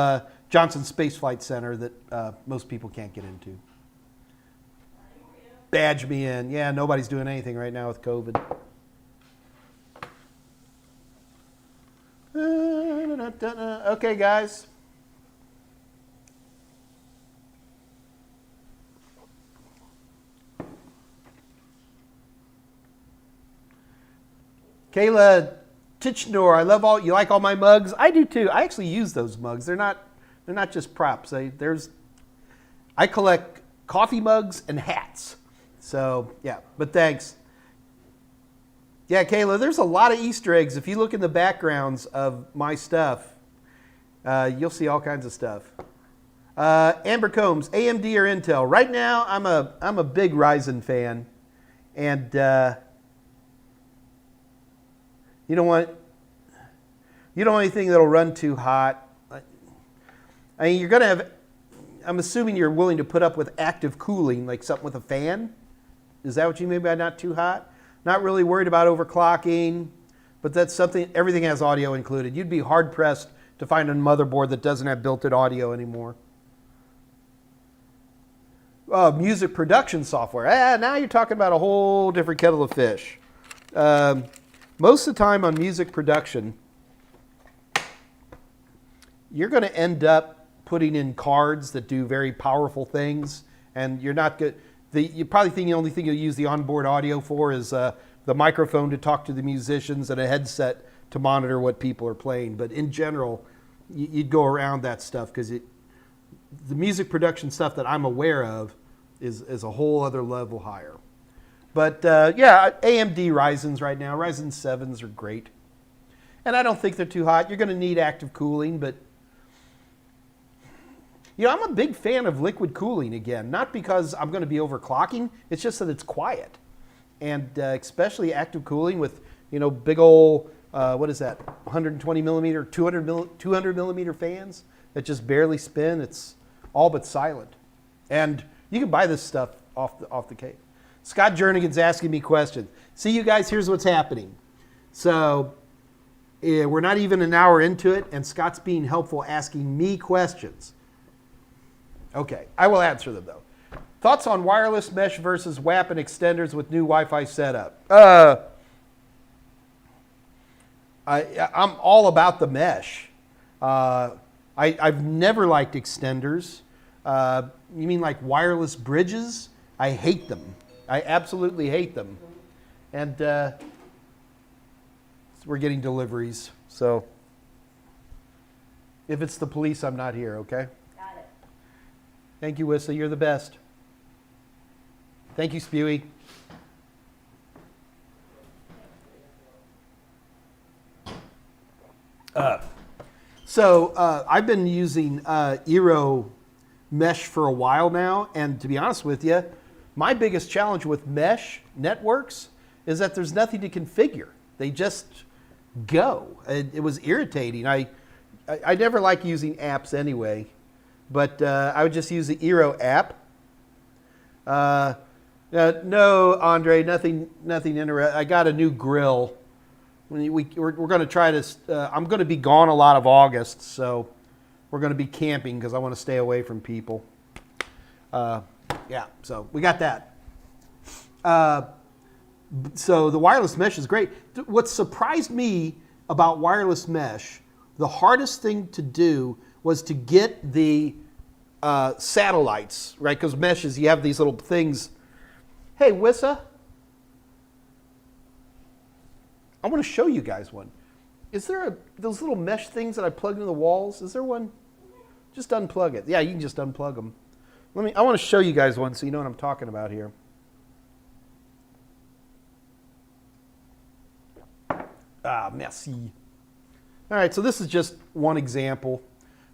Johnson Space Flight Center that most people can't get into. Badge me in. Yeah, nobody's doing anything right now with COVID. Okay, guys. Kayla Tichnor, I love all, you like all my mugs? I do too. I actually use those mugs. They're not just props. I collect coffee mugs and hats. So, yeah, but thanks. Yeah, Kayla, there's a lot of Easter eggs. If you look in the backgrounds of my stuff, you'll see all kinds of stuff. Amber Combs, AMD or Intel? Right now, I'm a big Ryzen fan, and you don't want anything that'll run too hot. I mean, you're gonna have. I'm assuming you're willing to put up with active cooling, like something with a fan. Is that what you mean by not too hot? Not really worried about overclocking, but that's something. Everything has audio included. You'd be hard pressed to find a motherboard that doesn't have built-in audio anymore. Music production software. Now you're talking about a whole different kettle of fish. Most of the time on music production, you're going to end up putting in cards that do very powerful things, and you're not good. You probably think the only thing you'll use the onboard audio for is the microphone to talk to the musicians and a headset to monitor what people are playing. But in general, you'd go around that stuff because the music production stuff that I'm aware of is a whole other level higher. But yeah, AMD Ryzens right now, Ryzen 7s are great. And I don't think they're too hot. You're going to need active cooling, but I'm a big fan of liquid cooling again, not because I'm going to be overclocking, it's just that it's quiet. And especially active cooling with, big old, what is that, 120 millimeter, 200 millimeter fans that just barely spin. It's all but silent. And you can buy this stuff off the case. Scott Jernigan's asking me questions. See, you guys, here's what's happening. So we're not even an hour into it, and Scott's being helpful asking me questions. Okay, I will answer them though. Thoughts on wireless mesh versus WAP and extenders with new Wi-Fi setup? I'm all about the mesh. I've never liked extenders. You mean like wireless bridges? I hate them. I absolutely hate them. And we're getting deliveries. So if it's the police, I'm not here, okay? Got it. Thank you, Wissa. You're the best. Thank you, Spewy. I've been using Eero mesh for a while now, and to be honest with you, my biggest challenge with mesh networks is that there's nothing to configure. They just go. It was irritating. I never like using apps anyway, but I would just use the Eero app. No, Andre, nothing interesting. I got a new grill. We're going to try this. I'm going to be gone a lot of August, so we're going to be camping because I want to stay away from people. Yeah, so we got that. So the wireless mesh is great. What surprised me about wireless mesh, the hardest thing to do was to get the satellites, right? Because mesh is, you have these little things. Hey, Wissa, I want to show you guys one. Is there those little mesh things that I plug into the walls? Is there one? Just unplug it. Yeah, you can just unplug them. I want to show you guys one so you know what I'm talking about here. Ah, merci. All right, so this is just one example.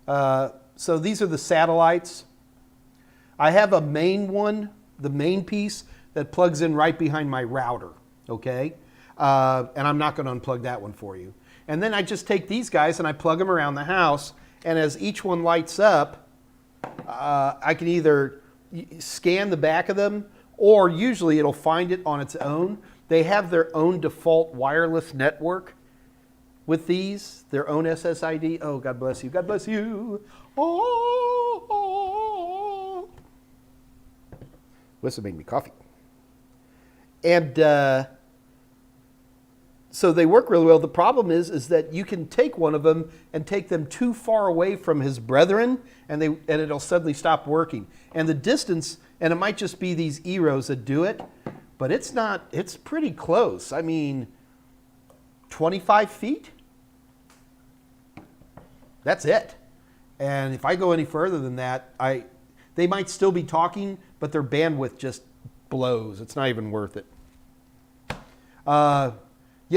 So these are the satellites. I have a main one, the main piece, that plugs in right behind my router, okay? And I'm not going to unplug that one for you. And then I just take these guys and I plug them around the house, and as each one lights up, I can either scan the back of them, or usually it'll find it on its own. They have their own default wireless network with these, their own SSID. Oh, God bless you. God bless you. Oh. Wissa made me coffee. And so they work really well. The problem is that you can take one of them and take them too far away from his brethren, and it'll suddenly stop working. And the distance, and it might just be these Eeros that do it, but it's not, it's pretty close. I mean, 25 feet? That's it. And if I go any further than that, they might still be talking, but their bandwidth just blows. It's not even worth it. Yeah,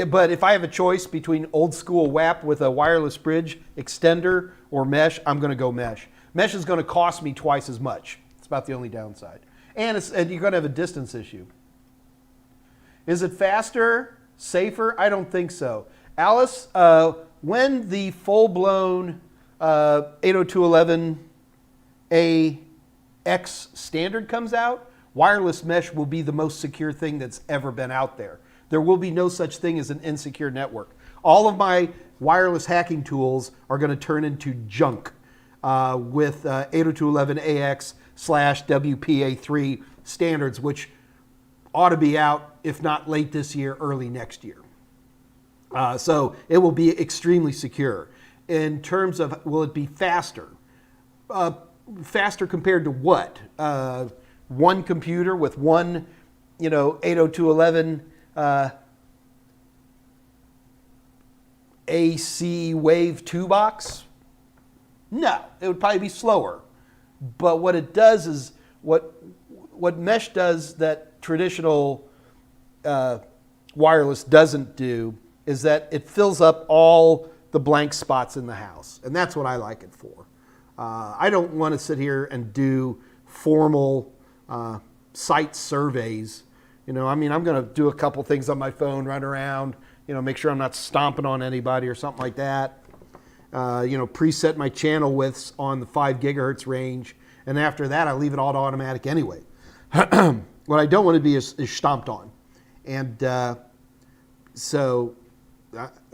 but if I have a choice between old school WAP with a wireless bridge extender or mesh, I'm going to go mesh. Mesh is going to cost me twice as much. It's about the only downside. And you're going to have a distance issue. Is it faster, safer? I don't think so. Alice, when the full-blown 802.11ax standard comes out, wireless mesh will be the most secure thing that's ever been out there. There will be no such thing as an insecure network. All of my wireless hacking tools are going to turn into junk with 802.11ax/WPA3 standards, which ought to be out, if not late this year, early next year. So it will be extremely secure. In terms of, will it be faster? Faster compared to what? One computer with one, 802.11 AC Wave 2 box? No, it would probably be slower. But what it does is, what mesh does that traditional wireless doesn't do is that it fills up all the blank spots in the house. And that's what I like it for. I don't want to sit here and do formal site surveys. I'm going to do a couple things on my phone, run around, make sure I'm not stomping on anybody or something like that. Preset my channel widths on the 5 gigahertz range. And after that, I leave it all to automatic anyway. What I don't want to be is stomped on. And so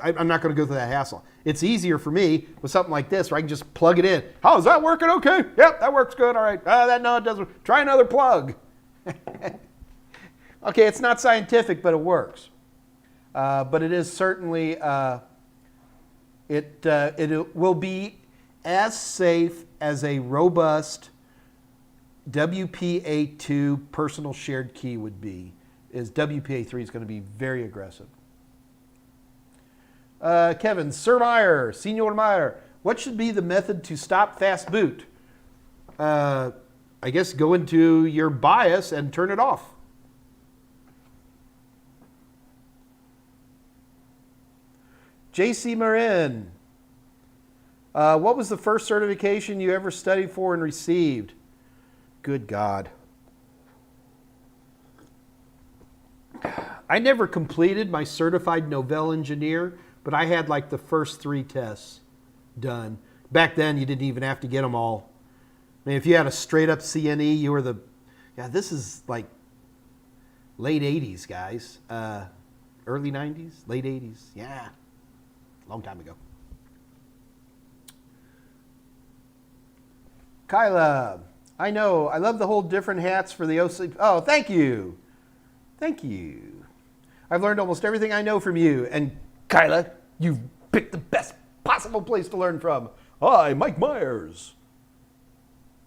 I'm not going to go through that hassle. It's easier for me with something like this where I can just plug it in. Oh, is that working? Okay. Yep, that works good. All right. No, it doesn't. Try another plug. Okay, it's not scientific, but it works. But it is certainly, it will be as safe as a robust WPA2 personal shared key would be. WPA3 is going to be very aggressive. Kevin, Sir Meyer, Senor Meyer, what should be the method to stop fast boot? I guess go into your BIOS and turn it off. JC Marin, what was the first certification you ever studied for and received? Good God. I never completed my certified Novell engineer, but I had like the first 3 tests done. Back then, you didn't even have to get them all. I mean, if you had a straight up CNE, you were the, yeah, this is like late 80s, guys. Early 90s, late 80s, yeah. Long time ago. Kyla, I know. I love the whole different hats for the OC. Oh, thank you. Thank you. I've learned almost everything I know from you. And Kyla, you've picked the best possible place to learn from. Hi, Mike Meyers.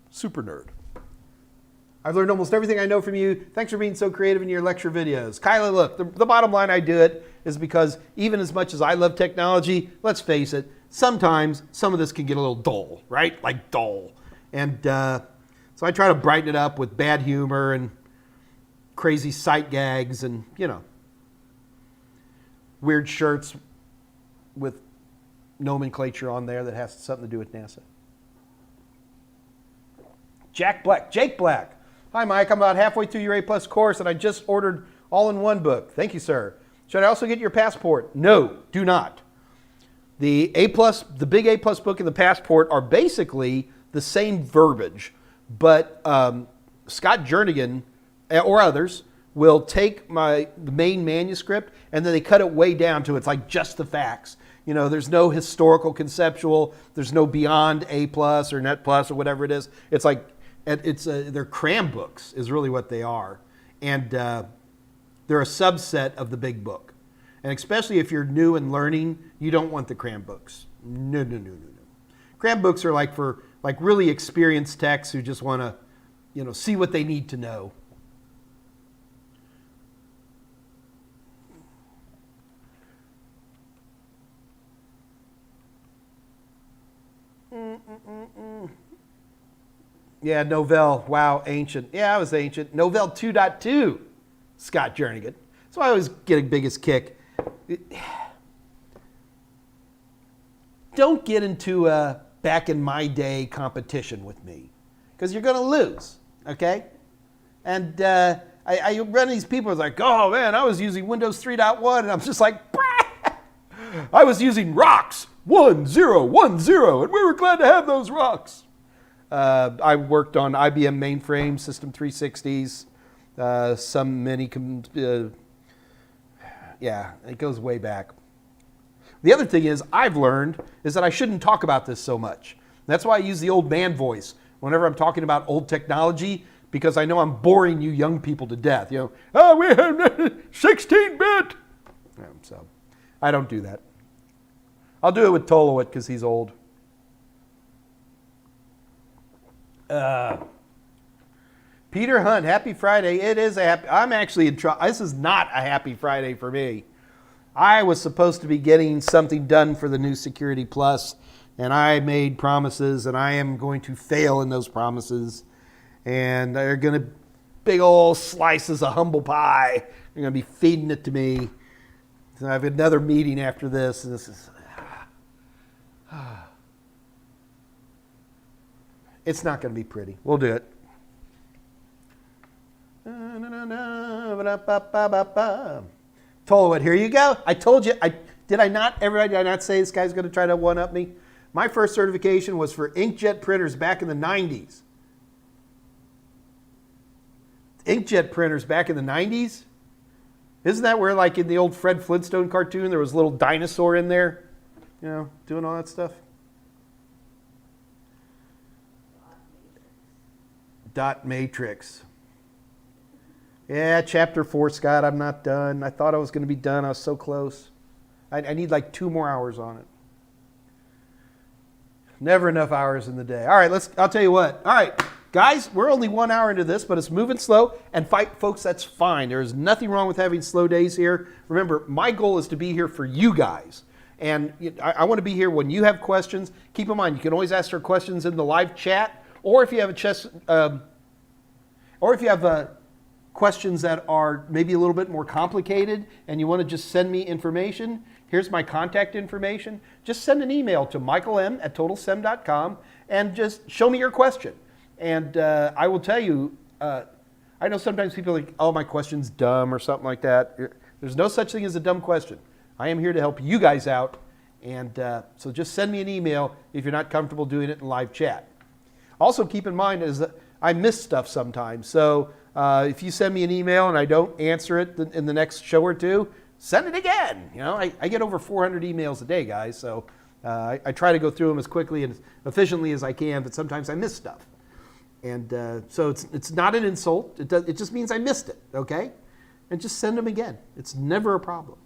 Super nerd. I've learned almost everything I know from you. Thanks for being so creative in your lecture videos. Kyla, look, the bottom line I do it is because even as much as I love technology, let's face it, sometimes some of this can get a little dull, right? Like dull. And so I try to brighten it up with bad humor and crazy sight gags and, you know, weird shirts with nomenclature on there that has something to do with NASA. Jake Black. Hi, Mike. I'm about halfway through your A+ course, and I just ordered all-in-one book. Thank you, sir. Should I also get your passport? No, do not. The big A+ book and the passport are basically the same verbiage, but Scott Jernigan or others will take the main manuscript and then they cut it way down to it's like just the facts. You know, there's no historical conceptual, there's no beyond A+ or Net+ or whatever it is. It's like they're cram books is really what they are. And they're a subset of the big book. And especially if you're new and learning, you don't want the cram books. No. Cram books are like for like really experienced techs who just want to, you know, see what they need to know. Yeah, Novell. Wow, ancient. Yeah, I was ancient. Novell 2.2, Scott Jernigan. So I always get a biggest kick. Don't get into a back in my day competition with me because you're going to lose, okay? And I run these people who's like, oh man, I was using Windows 3.1 and I'm just like, bah! I was using rocks 1010 and we were glad to have those rocks. I worked on IBM mainframe System 360s, some many, yeah, it goes way back. The other thing is I've learned is that I shouldn't talk about this so much. That's why I use the old man voice whenever I'm talking about old technology, because I know I'm boring you young people to death. You know, oh, we have 16-bit. Yeah, so I don't do that. I'll do it with Tolowit because he's old. Peter Hunt, happy Friday. It is a happy, I'm actually in trouble. This is not a happy Friday for me. I was supposed to be getting something done for the new Security Plus, and I made promises, and I am going to fail in those promises. And they're going to, big old slices of humble pie. They're going to be feeding it to me. So I have another meeting after this, and this is, it's not going to be pretty. We'll do it. Tolowit, here you go. I told you. Did I not say this guy's going to try to one-up me? My first certification was for inkjet printers back in the 90s. Inkjet printers back in the 90s? Isn't that where, like in the old Fred Flintstone cartoon, there was a little dinosaur in there, you know, doing all that stuff? Dot matrix. Yeah, chapter 4, Scott, I'm not done. I thought I was going to be done. I was so close. I need like 2 more hours on it. Never enough hours in the day. All right, I'll tell you what. All right, guys, we're only 1 hour into this, but it's moving slow. And folks, that's fine. There is nothing wrong with having slow days here. Remember, my goal is to be here for you guys. And I want to be here when you have questions. Keep in mind, you can always ask your questions in the live chat, or if you have questions that are maybe a little bit more complicated and you want to just send me information, here's my contact information. Just send an email to michaelm@totalsem.com and just show me your question. And I will tell you, I know sometimes people are like, oh, my question's dumb or something like that. There's no such thing as a dumb question. I am here to help you guys out. And so just send me an email if you're not comfortable doing it in live chat. Also keep in mind is that I miss stuff sometimes. So if you send me an email and I don't answer it in the next show or two, send it again. You know, I get over 400 emails a day, guys. So I try to go through them as quickly and as efficiently as I can, but sometimes I miss stuff. And so it's not an insult. It just means I missed it, okay? And just send them again. It's never a problem.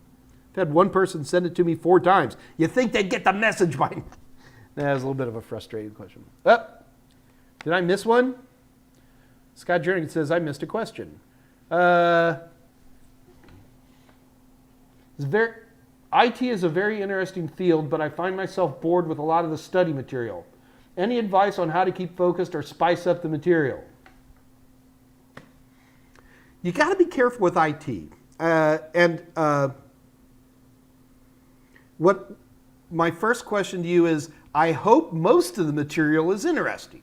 I've had one person send it to me 4 times. You think they'd get the message by now? That was a little bit of a frustrating question. Oh, did I miss one? Scott Jernigan says, I missed a question. IT is a very interesting field, but I find myself bored with a lot of the study material. Any advice on how to keep focused or spice up the material? You got to be careful with IT. What my first question to you is, I hope most of the material is interesting.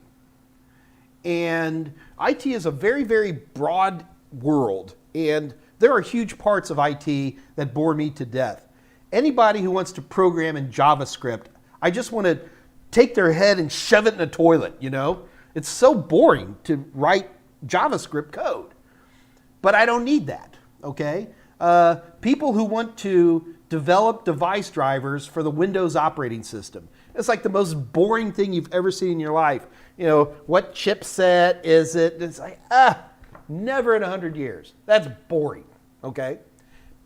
And IT is a very, very broad world, and there are huge parts of IT that bore me to death. Anybody who wants to program in JavaScript, I just want to take their head and shove it in a toilet, you know? It's so boring to write JavaScript code. But I don't need that, okay? People who want to develop device drivers for the Windows operating system. It's like the most boring thing you've ever seen in your life. You know, what chipset is it? It's like, never in 100 years. That's boring, okay?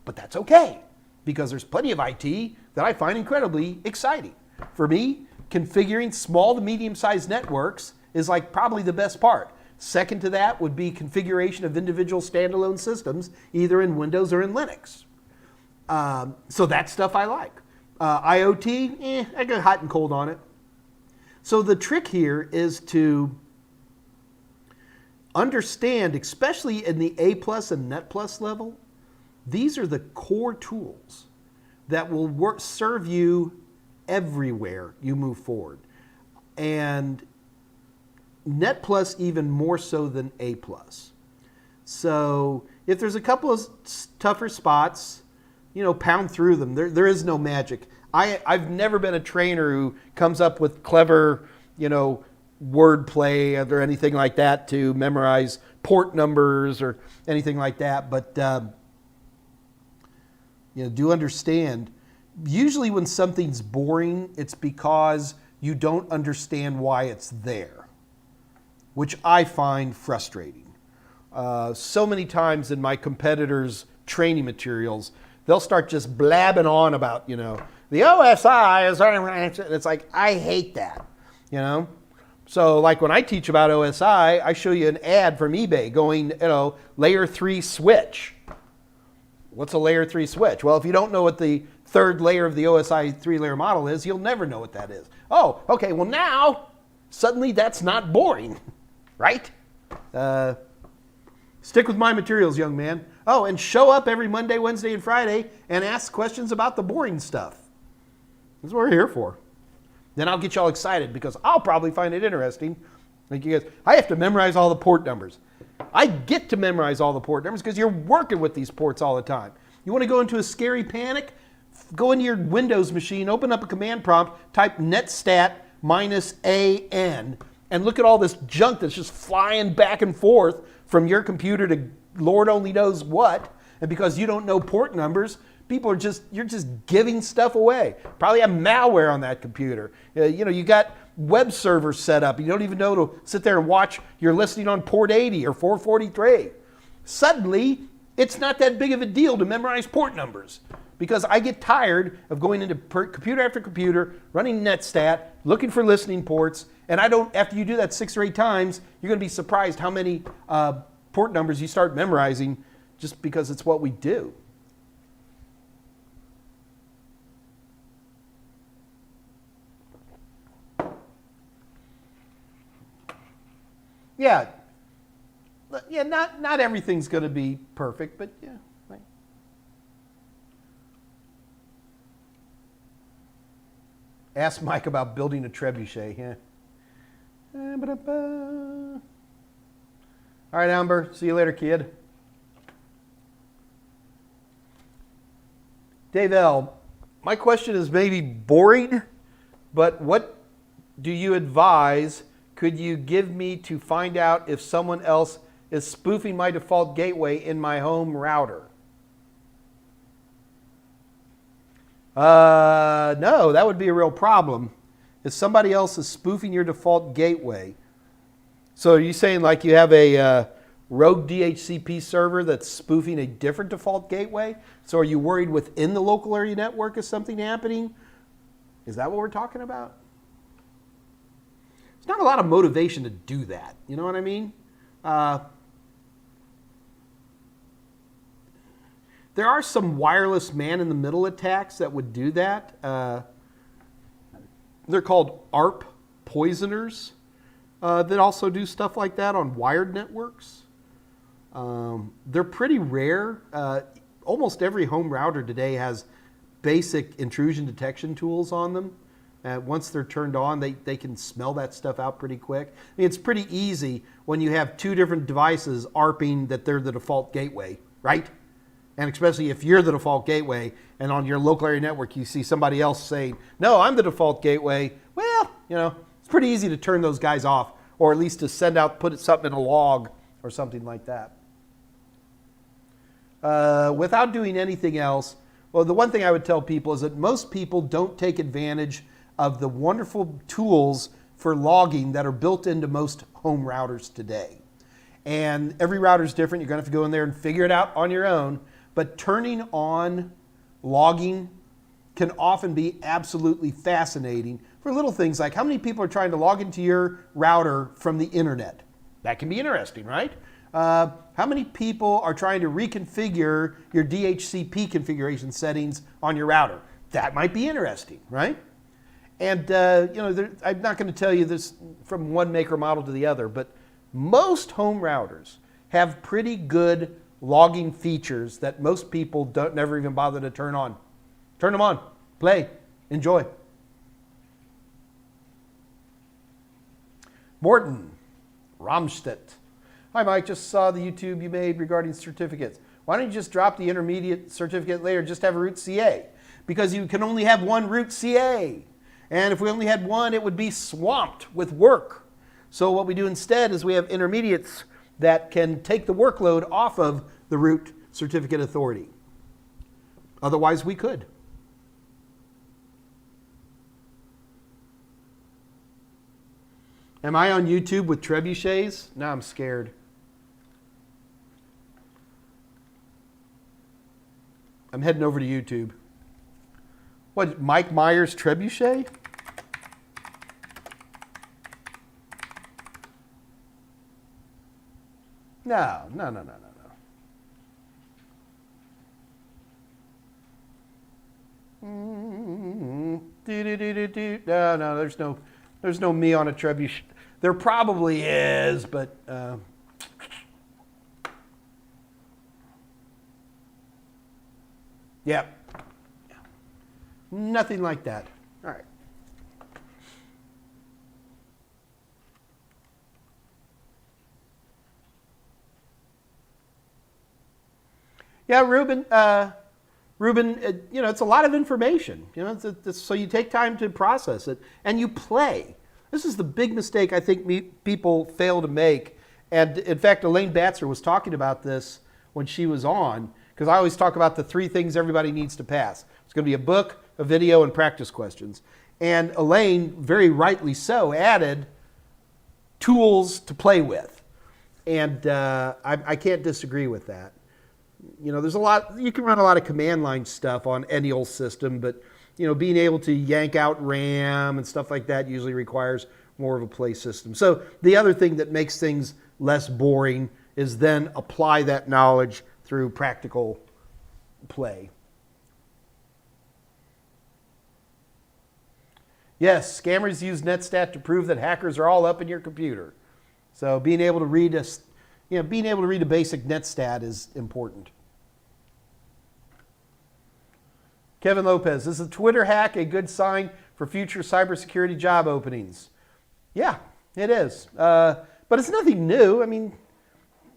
But that's okay, because there's plenty of IT that I find incredibly exciting. For me, configuring small to medium-sized networks is like probably the best part. Second to that would be configuration of individual standalone systems, either in Windows or in Linux. So that stuff I like. IoT, I go hot and cold on it. So the trick here is to understand, especially in the A+ and Net+ level, these are the core tools that will serve you everywhere you move forward. And Net+ even more so than A+. So if there's a couple of tougher spots, you know, pound through them. There is no magic. I've never been a trainer who comes up with clever, you know, wordplay or anything like that to memorize port numbers or anything like that. But, you know, do understand, usually when something's boring, it's because you don't understand why it's there, which I find frustrating. So many times in my competitors' training materials, they'll start just blabbing on about, you know, the OSI is, it's like, I hate that, you know? So like when I teach about OSI, I show you an ad from eBay going, you know, layer 3 switch. What's a layer 3 switch? Well, if you don't know what the third layer of the OSI 3-layer model is, you'll never know what that is. Oh, okay, well now, suddenly that's not boring, right? Stick with my materials, young man. Oh, and show up every Monday, Wednesday, and Friday and ask questions about the boring stuff. That's what we're here for. Then I'll get y'all excited because I'll probably find it interesting. Like you guys, I have to memorize all the port numbers. I get to memorize all the port numbers because you're working with these ports all the time. You want to go into a scary panic? Go into your Windows machine, open up a command prompt, type netstat -an, and look at all this junk that's just flying back and forth from your computer to Lord only knows what. And because you don't know port numbers, you're just giving stuff away. Probably have malware on that computer. You know, you got web servers set up. You don't even know to sit there and watch. You're listening on port 80 or 443. Suddenly, it's not that big of a deal to memorize port numbers because I get tired of going into computer after computer, running netstat, looking for listening ports, and after you do that 6 or 8 times, you're going to be surprised how many port numbers you start memorizing just because it's what we do. Yeah. Yeah, not everything's going to be perfect, but yeah. Right. Ask Mike about building a trebuchet. Yeah. All right, Amber. See you later, kid. Dave L., my question is maybe boring, but what do you advise could you give me to find out if someone else is spoofing my default gateway in my home router? No, that would be a real problem. If somebody else is spoofing your default gateway. So are you saying like you have a rogue DHCP server that's spoofing a different default gateway? So are you worried within the local area network is something happening? Is that what we're talking about? There's not a lot of motivation to do that. You know what I mean? There are some wireless man-in-the-middle attacks that would do that. They're called ARP poisoners that also do stuff like that on wired networks. They're pretty rare. Almost every home router today has basic intrusion detection tools on them. Once they're turned on, they can smell that stuff out pretty quick. I mean, it's pretty easy when you have two different devices ARPing that they're the default gateway, right? And especially if you're the default gateway and on your local area network you see somebody else saying, no, I'm the default gateway. Well, you know, it's pretty easy to turn those guys off, or at least to send out, put something in a log or something like that. Without doing anything else, well, the one thing I would tell people is that most people don't take advantage of the wonderful tools for logging that are built into most home routers today. And every router is different. You're going to have to go in there and figure it out on your own. But turning on logging can often be absolutely fascinating for little things like how many people are trying to log into your router from the internet. That can be interesting, right? How many people are trying to reconfigure your DHCP configuration settings on your router? That might be interesting, right? And you know, I'm not going to tell you this from one maker model to the other, but most home routers have pretty good logging features that most people never even bother to turn on. Turn them on, play, enjoy. Morton Romstedt. Hi Mike, just saw the YouTube you made regarding certificates. Why don't you just drop the intermediate certificate later, just have a root CA? Because you can only have one root CA. And if we only had one, it would be swamped with work. So what we do instead is we have intermediates that can take the workload off of the root certificate authority. Otherwise, we could. Am I on YouTube with trebuchets? Now I'm scared. I'm heading over to YouTube. What, Mike Meyers trebuchet? No. No, there's no me on a trebuchet. There probably is, but yeah, nothing like that. All right. Yeah, Ruben, you know, it's a lot of information. You know, so you take time to process it and you play. This is the big mistake I think people fail to make. And in fact, Elaine Batzer was talking about this when she was on, because I always talk about the 3 things everybody needs to pass. It's going to be a book, a video, and practice questions. And Elaine, very rightly so, added tools to play with. And I can't disagree with that. You know, there's a lot, you can run a lot of command line stuff on any old system, but, you know, being able to yank out RAM and stuff like that usually requires more of a play system. So the other thing that makes things less boring is then apply that knowledge through practical play. Yes, scammers use NetStat to prove that hackers are all up in your computer. So being able to read a basic net stat is important. Kevin Lopez, is the Twitter hack a good sign for future cybersecurity job openings? Yeah, it is. But it's nothing new. I mean,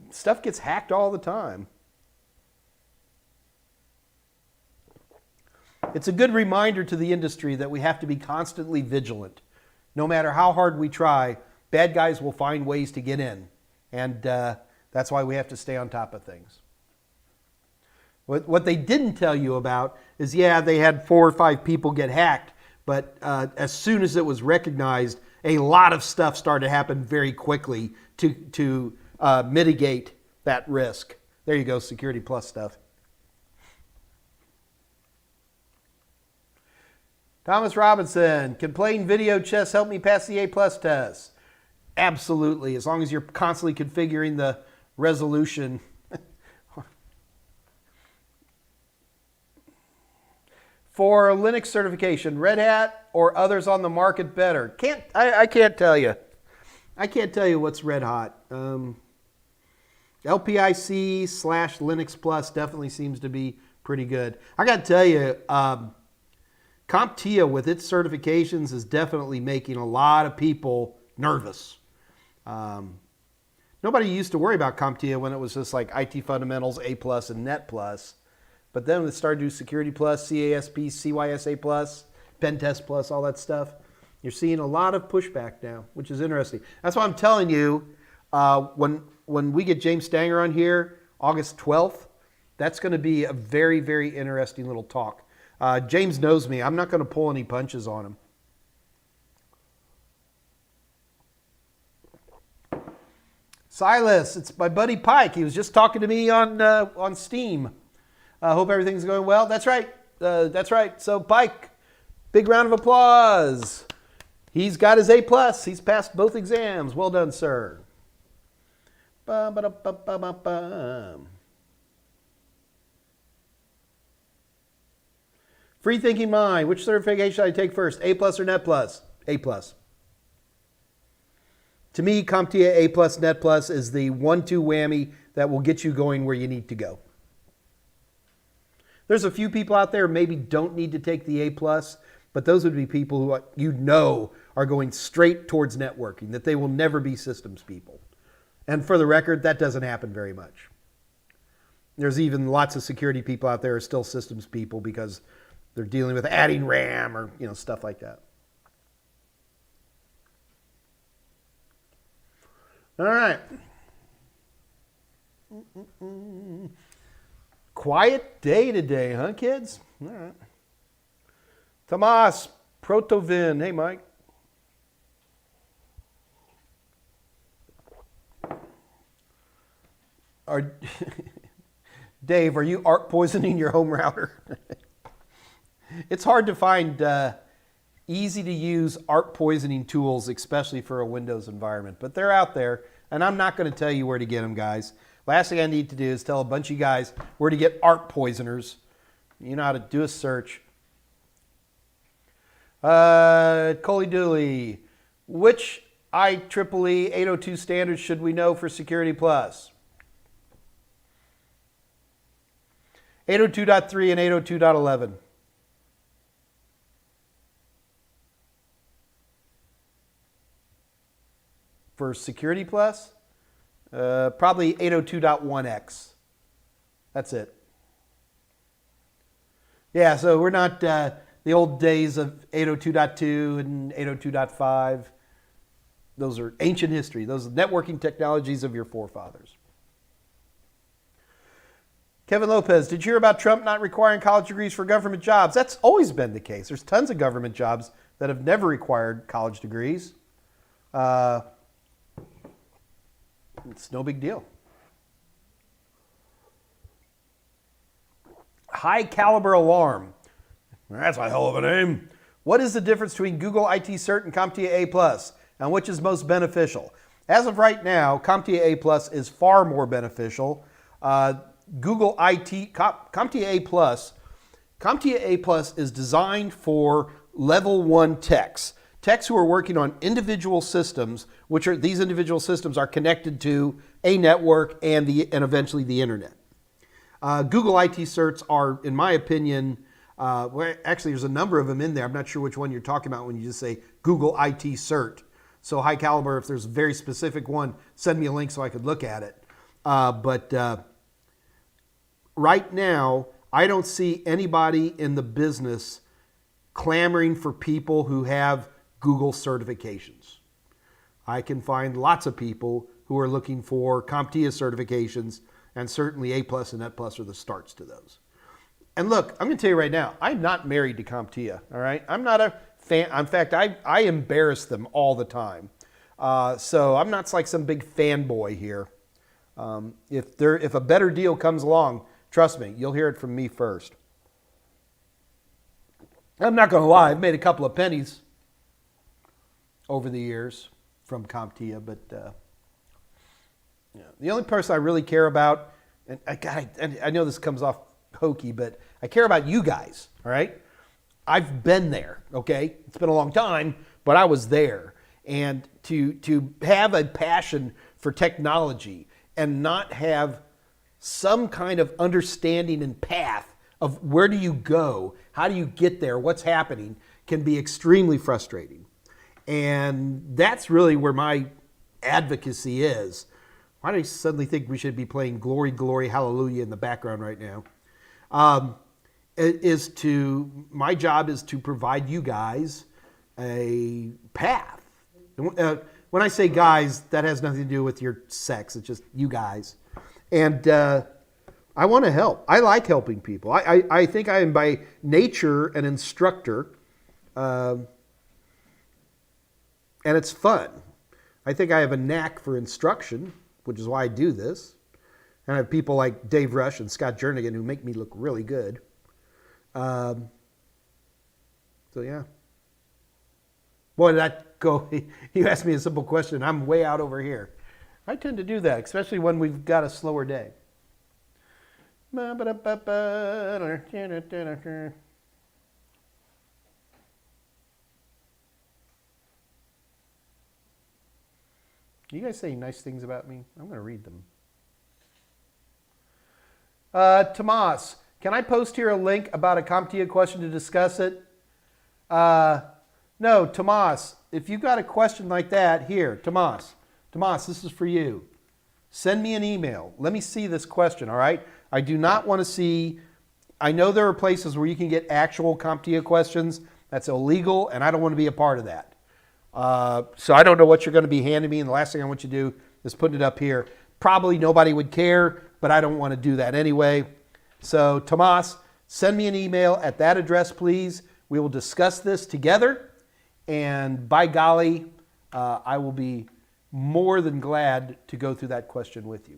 stuff gets hacked all the time. It's a good reminder to the industry that we have to be constantly vigilant. No matter how hard we try, bad guys will find ways to get in. And that's why we have to stay on top of things. What they didn't tell you about is, yeah, they had 4 or 5 people get hacked, but as soon as it was recognized, a lot of stuff started to happen very quickly to mitigate that risk. There you go, Security Plus stuff. Thomas Robinson, can playing video chess help me pass the A+ test? Absolutely, as long as you're constantly configuring the resolution. For Linux certification, Red Hat or others on the market better? I can't tell you. I can't tell you what's red hot. LPIC/Linux Plus definitely seems to be pretty good. I got to tell you, CompTIA with its certifications is definitely making a lot of people nervous. Nobody used to worry about CompTIA when it was just like IT Fundamentals, A+, and Net+. But then when it started to do Security Plus, CASP, CYSA Plus, PenTest Plus, all that stuff, you're seeing a lot of pushback now, which is interesting. That's why I'm telling you, when we get James Stanger on here, August 12th, that's going to be a very, very interesting little talk. James knows me. I'm not going to pull any punches on him. Silas, it's my buddy Pike. He was just talking to me on Steam. Hope everything's going well. That's right. That's right. So Pike, big round of applause. He's got his A+. He's passed both exams. Well done, sir. Free Thinking Mind. Which certification should I take first? A+ or Net+? A+. To me, CompTIA A+, Net+ is the 1-2 whammy that will get you going where you need to go. There's a few people out there who maybe don't need to take the A+, but those would be people who you know are going straight towards networking, that they will never be systems people. And for the record, that doesn't happen very much. There's even lots of security people out there who are still systems people because they're dealing with adding RAM or stuff like that. All right. Quiet day today, huh, kids? All right. Tomas Protovin. Hey, Mike. Dave, are you arc poisoning your home router? It's hard to find easy to use arc poisoning tools, especially for a Windows environment, but they're out there, and I'm not going to tell you where to get them, guys. Last thing I need to do is tell a bunch of you guys where to get arc poisoners. You know how to do a search. Coley Dooley, which IEEE 802 standards should we know for Security Plus? 802.3 and 802.11. For Security Plus, probably 802.1x. That's it. Yeah, so we're not the old days of 802.2 and 802.5. Those are ancient history. Those are networking technologies of your forefathers. Kevin Lopez, did you hear about Trump not requiring college degrees for government jobs? That's always been the case. There's tons of government jobs that have never required college degrees. It's no big deal. High Caliber Alarm. That's a hell of a name. What is the difference between Google IT Cert and CompTIA A+, and which is most beneficial? As of right now, CompTIA A+ is far more beneficial. Google IT, CompTIA A+, CompTIA A+ is designed for level 1 techs techs who are working on individual systems, which are these individual systems are connected to a network and eventually the internet. Google IT certs are, in my opinion, well, actually there's a number of them in there. I'm not sure which one you're talking about when you just say Google IT cert. So high caliber, if there's a very specific one, send me a link so I could look at it. But right now, I don't see anybody in the business clamoring for people who have Google certifications. I can find lots of people who are looking for CompTIA certifications, and certainly A+ and Net+ are the starts to those. And look, I'm going to tell you right now, I'm not married to CompTIA, all right? I'm not a fan. In fact, I embarrass them all the time. So I'm not like some big fanboy here. If a better deal comes along, trust me, you'll hear it from me first. I'm not going to lie, I've made a couple of pennies over the years from CompTIA, but the only person I really care about, and I know this comes off hokey, but I care about you guys, all right? I've been there, okay? It's been a long time, but I was there. And to have a passion for technology and not have some kind of understanding and path of where do you go, how do you get there, what's happening, can be extremely frustrating. And that's really where my advocacy is. Why do I suddenly think we should be playing Glory, Glory, Hallelujah in the background right now? My job is to provide you guys a path. When I say guys, that has nothing to do with your sex. It's just you guys. And I want to help. I like helping people. I think I am by nature an instructor. And it's fun. I think I have a knack for instruction, which is why I do this. And I have people like Dave Rush and Scott Jernigan who make me look really good. So yeah. Boy, did that go? You asked me a simple question. I'm way out over here. I tend to do that, especially when we've got a slower day. You guys saying nice things about me? I'm going to read them. Tomas, can I post here a link about a CompTIA question to discuss it? No, Tomas, if you've got a question like that, here, Tomas, this is for you. Send me an email. Let me see this question, all right? I do not want to see, I know there are places where you can get actual CompTIA questions. That's illegal, and I don't want to be a part of that. So I don't know what you're going to be handing me, and the last thing I want you to do is put it up here. Probably nobody would care, but I don't want to do that anyway. So Tomas, send me an email at that address, please. We will discuss this together, and by golly, I will be more than glad to go through that question with you.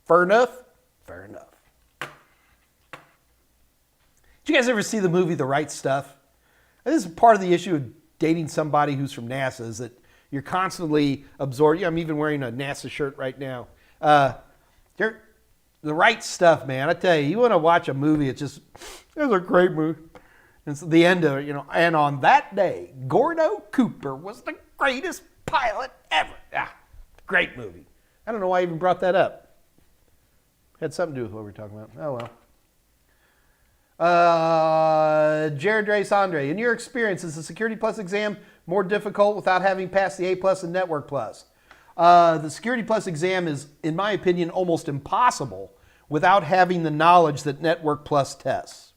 Fair enough? Fair enough. Did you guys ever see the movie The Right Stuff? This is part of the issue of dating somebody who's from NASA, is that you're constantly absorbed. I'm even wearing a NASA shirt right now. The Right Stuff, man. I tell you, you want to watch a movie, it's a great movie. It's the end of it, and on that day, Gordo Cooper was the greatest pilot ever. Great movie. I don't know why I even brought that up. Had something to do with what we were talking about. Oh, well. Jared Reyes Andre, in your experience, is the Security Plus exam more difficult without having passed the A+ and Network Plus? The Security Plus exam is, in my opinion, almost impossible without having the knowledge that Network Plus tests.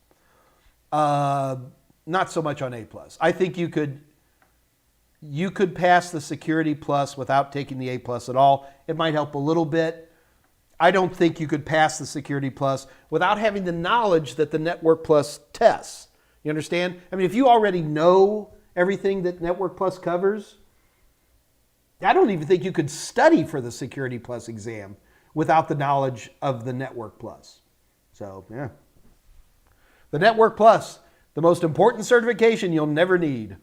Not so much on A+. I think you could pass the Security Plus without taking the A+ at all. It might help a little bit. I don't think you could pass the Security Plus without having the knowledge that the Network Plus tests. You understand? I mean, if you already know everything that Network Plus covers, I don't even think you could study for the Security Plus exam without the knowledge of the Network Plus. So, yeah. The Network Plus, the most important certification you'll never need.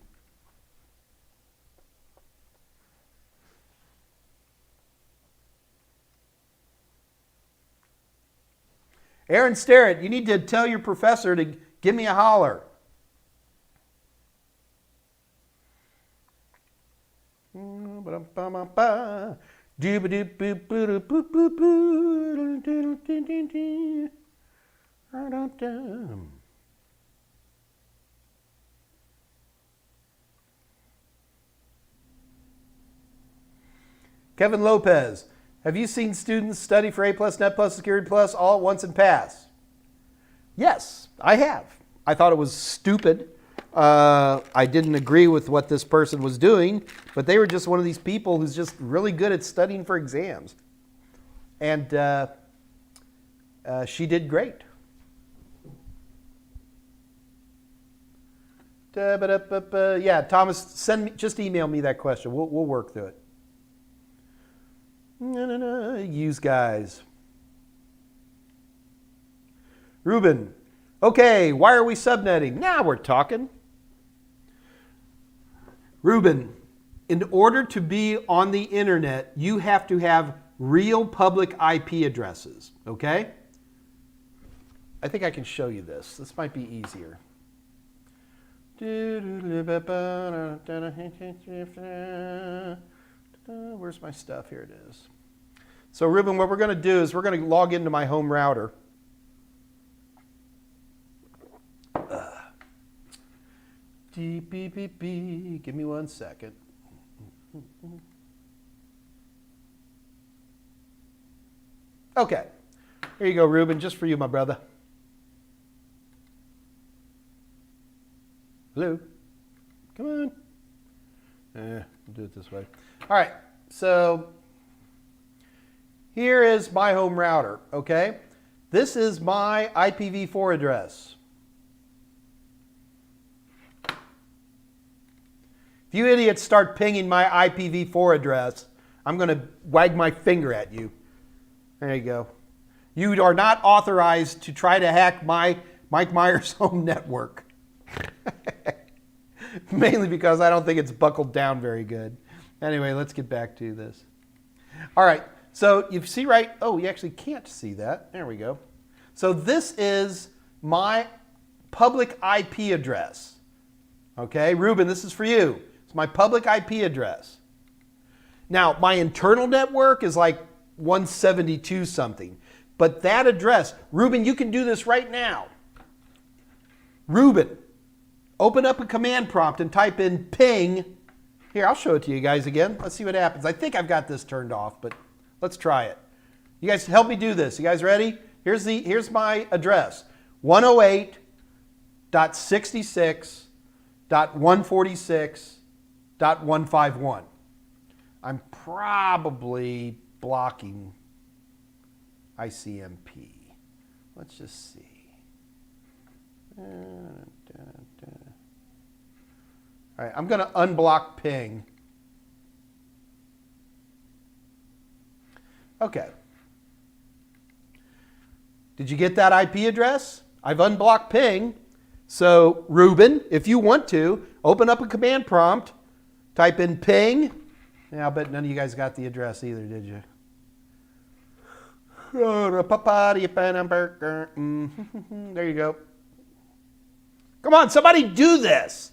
Aaron Starrett, you need to tell your professor to give me a holler. Kevin Lopez, have you seen students study for A+, Net+, Security Plus all at once and pass? Yes, I have. I thought it was stupid. I didn't agree with what this person was doing, but they were just one of these people who's just really good at studying for exams. And she did great. Yeah, Thomas, just email me that question. We'll work through it. Use guys. Ruben, okay, why are we subnetting? Now we're talking. Ruben, in order to be on the internet, you have to have real public IP addresses, okay? I think I can show you this. This might be easier. Where's my stuff? Here it is. So Ruben, what we're going to do is we're going to log into my home router. Give me 1 second. Okay. Here you go, Ruben, just for you, my brother. Hello? Come on. We'll do it this way. All right, so here is my home router, okay? This is my IPv4 address. If you idiots start pinging my IPv4 address, I'm going to wag my finger at you. There you go. You are not authorized to try to hack my Mike Meyers home network. Mainly because I don't think it's buckled down very good. Anyway, let's get back to this. All right, so you see right, oh, you actually can't see that. There we go. So this is my public IP address. Okay, Ruben, this is for you. It's my public IP address. Now, my internal network is like 172 something. But that address, Ruben, you can do this right now. Ruben, open up a command prompt and type in ping. Here, I'll show it to you guys again. Let's see what happens. I think I've got this turned off, but let's try it. You guys help me do this. You guys ready? Here's my address. 108.66.146.151. I'm probably blocking ICMP. Let's just see. All right, I'm going to unblock ping. Okay. Did you get that IP address? I've unblocked ping. So, Ruben, if you want to, open up a command prompt, type in ping. Yeah, I'll bet none of you guys got the address either, did you? There you go. Come on, somebody do this.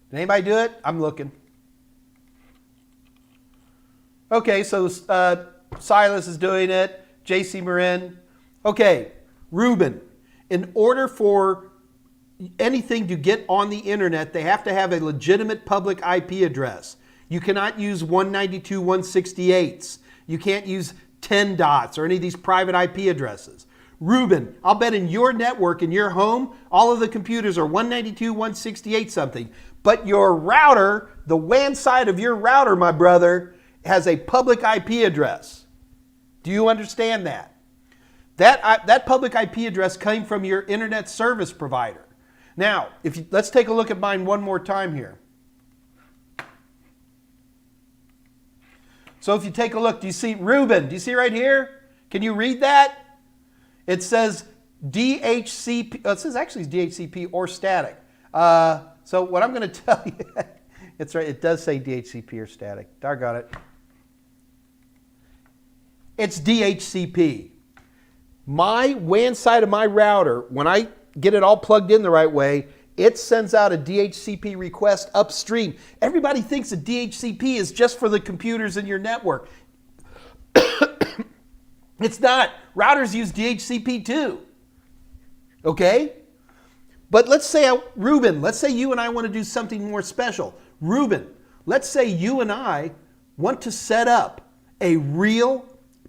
Did anybody do it? I'm looking. Okay, so Silas is doing it. JC Marin. Okay, Ruben, in order for anything to get on the internet, they have to have a legitimate public IP address. You cannot use 192.168s. You can't use 10 dots or any of these private IP addresses. Ruben, I'll bet in your network, in your home, all of the computers are 192.168 something. But your router, the WAN side of your router, my brother, has a public IP address. Do you understand that? That public IP address came from your internet service provider. Now, let's take a look at mine one more time here. So if you take a look, do you see, Ruben, do you see right here? Can you read that? It says DHCP, it says actually it's DHCP or static. So what I'm going to tell you, it's right, it does say DHCP or static. Doggone it. It's DHCP. My WAN side of my router, when I get it all plugged in the right way, it sends out a DHCP request upstream. Everybody thinks a DHCP is just for the computers in your network. It's not. Routers use DHCP too. Okay? But let's say, Ruben, let's say you and I want to do something more special. Ruben, let's say you and I want to set up a real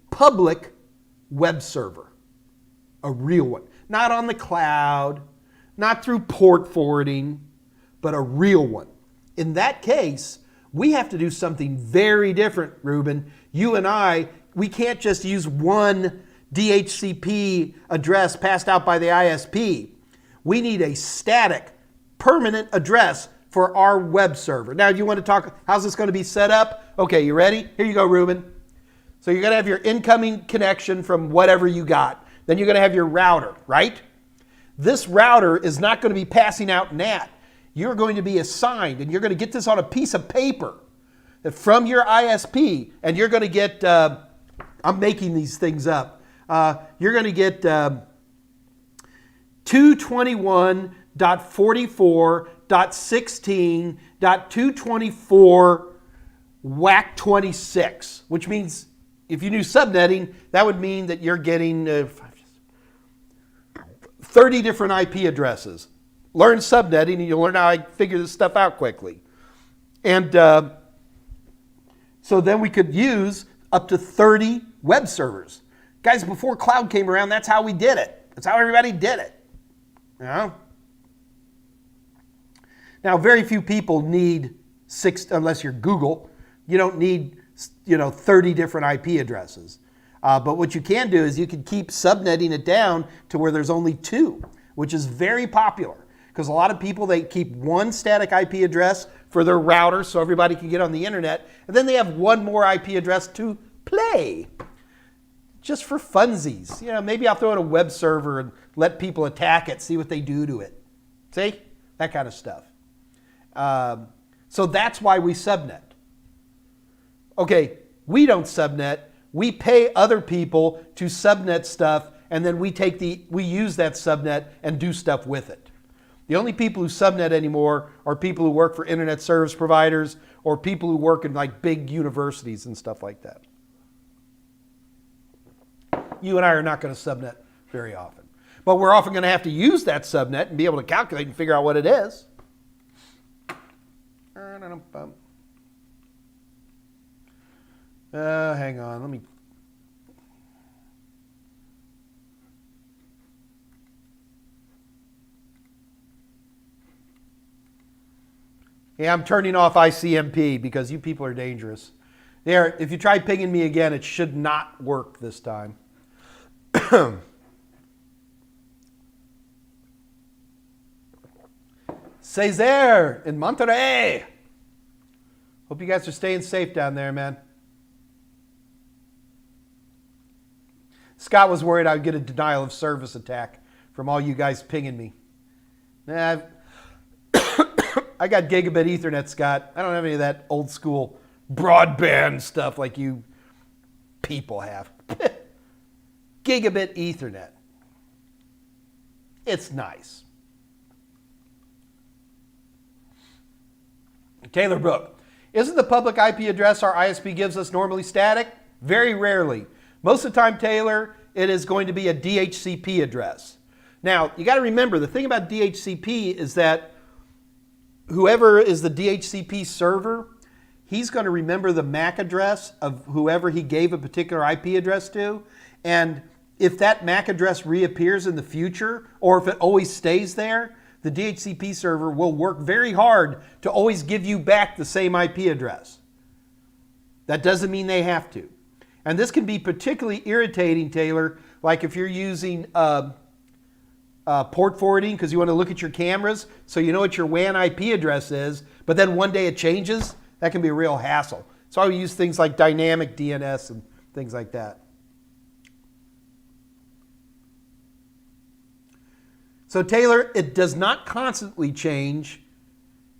public web server. A real one. Not on the cloud, not through port forwarding, but a real one. In that case, we have to do something very different, Ruben. You and I, we can't just use one DHCP address passed out by the ISP. We need a static, permanent address for our web server. Now, do you want to talk, how's this going to be set up? Okay, you ready? Here you go, Ruben. So you're going to have your incoming connection from whatever you got. Then you're going to have your router, right? This router is not going to be passing out NAT. You're going to be assigned, and you're going to get this on a piece of paper from your ISP, and you're going to get, I'm making these things up, you're going to get 221.44.16.224 WAC 26, which means if you knew subnetting, that would mean that you're getting 30 different IP addresses. Learn subnetting and you'll learn how I figure this stuff out quickly. And so then we could use up to 30 web servers. Guys, before cloud came around, that's how we did it. That's how everybody did it. You know? Now, very few people need unless you're Google, you don't need 30 different IP addresses. But what you can do is you can keep subnetting it down to where there's only 2, which is very popular. Because a lot of people, they keep one static IP address for their router so everybody can get on the internet. And then they have one more IP address to play. Just for funsies. Maybe I'll throw in a web server and let people attack it, see what they do to it. See? That kind of stuff. So that's why we subnet. Okay, we don't subnet. We pay other people to subnet stuff, and then we use that subnet and do stuff with it. The only people who subnet anymore are people who work for internet service providers or people who work in like big universities and stuff like that. You and I are not going to subnet very often. But we're often going to have to use that subnet and be able to calculate and figure out what it is. Hang on, let me... Yeah, I'm turning off ICMP because you people are dangerous. If you try pinging me again, it should not work this time. Cesar in Monterrey. Hope you guys are staying safe down there, man. Scott was worried I'd get a denial of service attack from all you guys pinging me. Nah, I got gigabit Ethernet, Scott. I don't have any of that old school broadband stuff like you people have. Gigabit Ethernet. It's nice. Taylor Brook. Isn't the public IP address our ISP gives us normally static? Very rarely. Most of the time, Taylor, it is going to be a DHCP address. Now, you got to remember, the thing about DHCP is that whoever is the DHCP server, he's going to remember the MAC address of whoever he gave a particular IP address to. And if that MAC address reappears in the future, or if it always stays there, the DHCP server will work very hard to always give you back the same IP address. That doesn't mean they have to. And this can be particularly irritating, Taylor, like if you're using port forwarding because you want to look at your cameras so you know what your WAN IP address is, but then one day it changes. That can be a real hassle. So I would use things like dynamic DNS and things like that. So Taylor, it does not constantly change,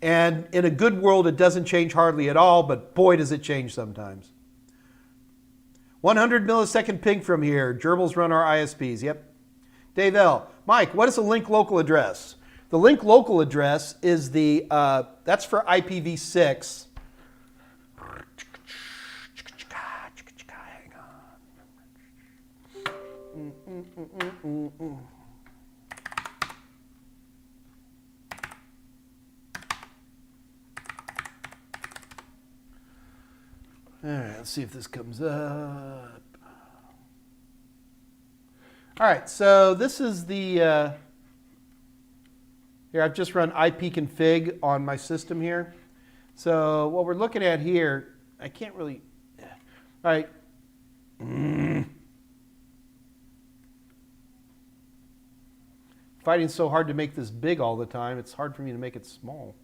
and in a good world it doesn't change hardly at all, but boy does it change sometimes. 100 millisecond ping from here. Gerbils run our ISPs. Yep. Dave L. Mike, what is a link local address? The link local address is the, that's for IPv6. Hang on. All right, let's see if this comes up. All right, so this is the, here I've just run ipconfig on my system here. So what we're looking at here, I can't really, all right. Fighting so hard to make this big all the time, it's hard for me to make it small.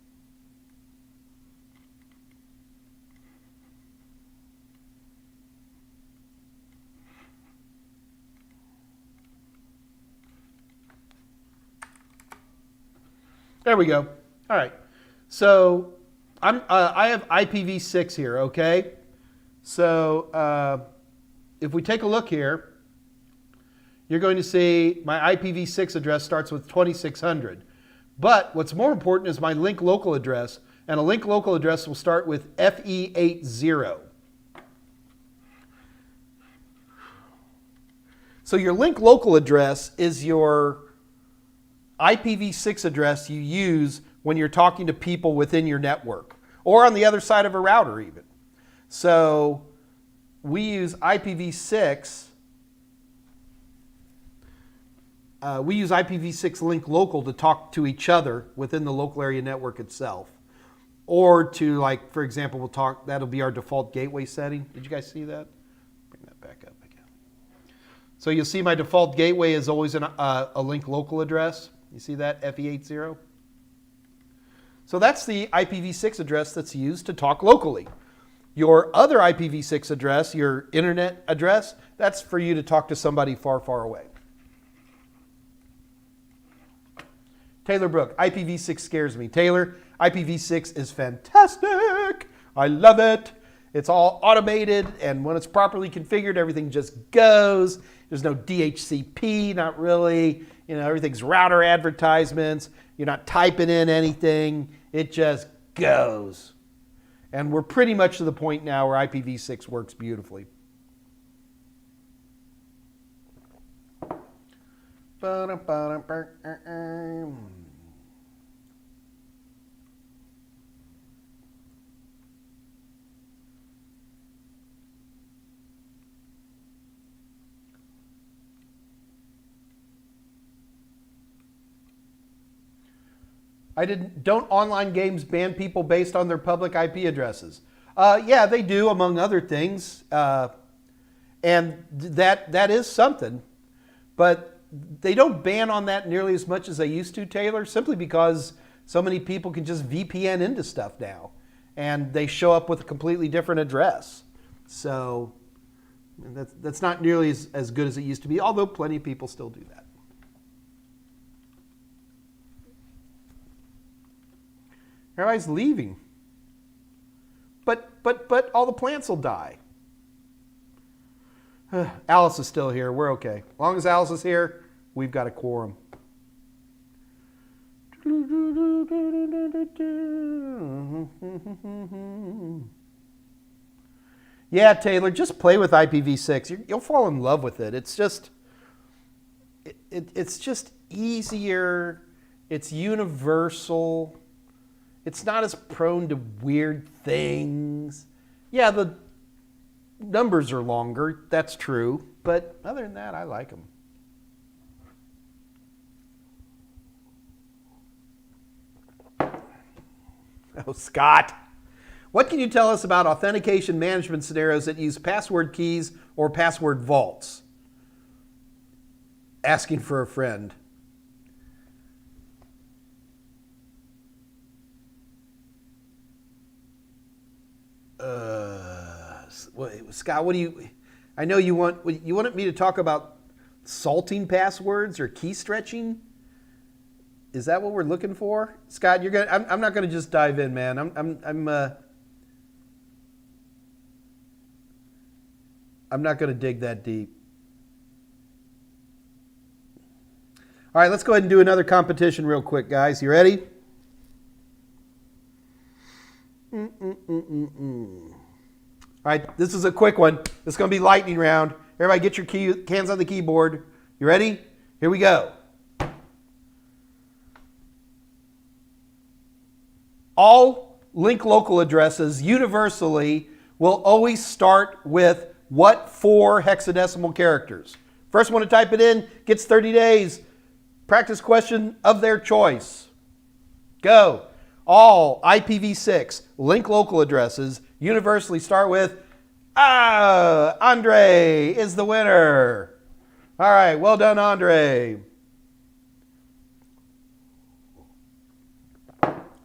There we go. All right. So I have IPv6 here, okay? So if we take a look here, you're going to see my IPv6 address starts with 2600. But what's more important is my link local address, and a link local address will start with FE80. So your link local address is your IPv6 address you use when you're talking to people within your network or on the other side of a router even. So we use IPv6. We use IPv6 link local to talk to each other within the local area network itself. Or to, like, for example, we'll talk, that'll be our default gateway setting. Did you guys see that? Bring that back up again. So you'll see my default gateway is always a link local address. You see that, FE80? So that's the IPv6 address that's used to talk locally. Your other IPv6 address, your internet address, that's for you to talk to somebody far, far away. Taylor Brook, IPv6 scares me. Taylor, IPv6 is fantastic. I love it. It's all automated, and when it's properly configured, everything just goes. There's no DHCP, not really. You know, everything's router advertisements. You're not typing in anything. It just goes. And we're pretty much to the point now where IPv6 works beautifully. Don't online games ban people based on their public IP addresses? Yeah, they do, among other things. And that is something. But they don't ban on that nearly as much as they used to, Taylor, simply because so many people can just VPN into stuff now. And they show up with a completely different address. So that's not nearly as good as it used to be, although plenty of people still do that. Everybody's leaving. But all the plants will die. Alice is still here. We're okay. As long as Alice is here, we've got a quorum. Yeah, Taylor, just play with IPv6. You'll fall in love with it. It's just easier. It's universal. It's not as prone to weird things. Yeah, the numbers are longer. That's true. But other than that, I like them. Oh, Scott. What can you tell us about authentication management scenarios that use password keys or password vaults? Asking for a friend. Scott, what do you? I know you wanted me to talk about salting passwords or key stretching. Is that what we're looking for, Scott? I'm not gonna just dive in, man. I'm not going to dig that deep. All right, let's go ahead and do another competition real quick, guys. You ready? All right, this is a quick one. This is going to be lightning round. Everybody get your hands on the keyboard. You ready? Here we go. All link local addresses universally will always start with what 4 hexadecimal characters? First one to type it in gets 30 days. Practice question of their choice. Go. All IPv6 link local addresses universally start with Andre is the winner. All right, well done, Andre.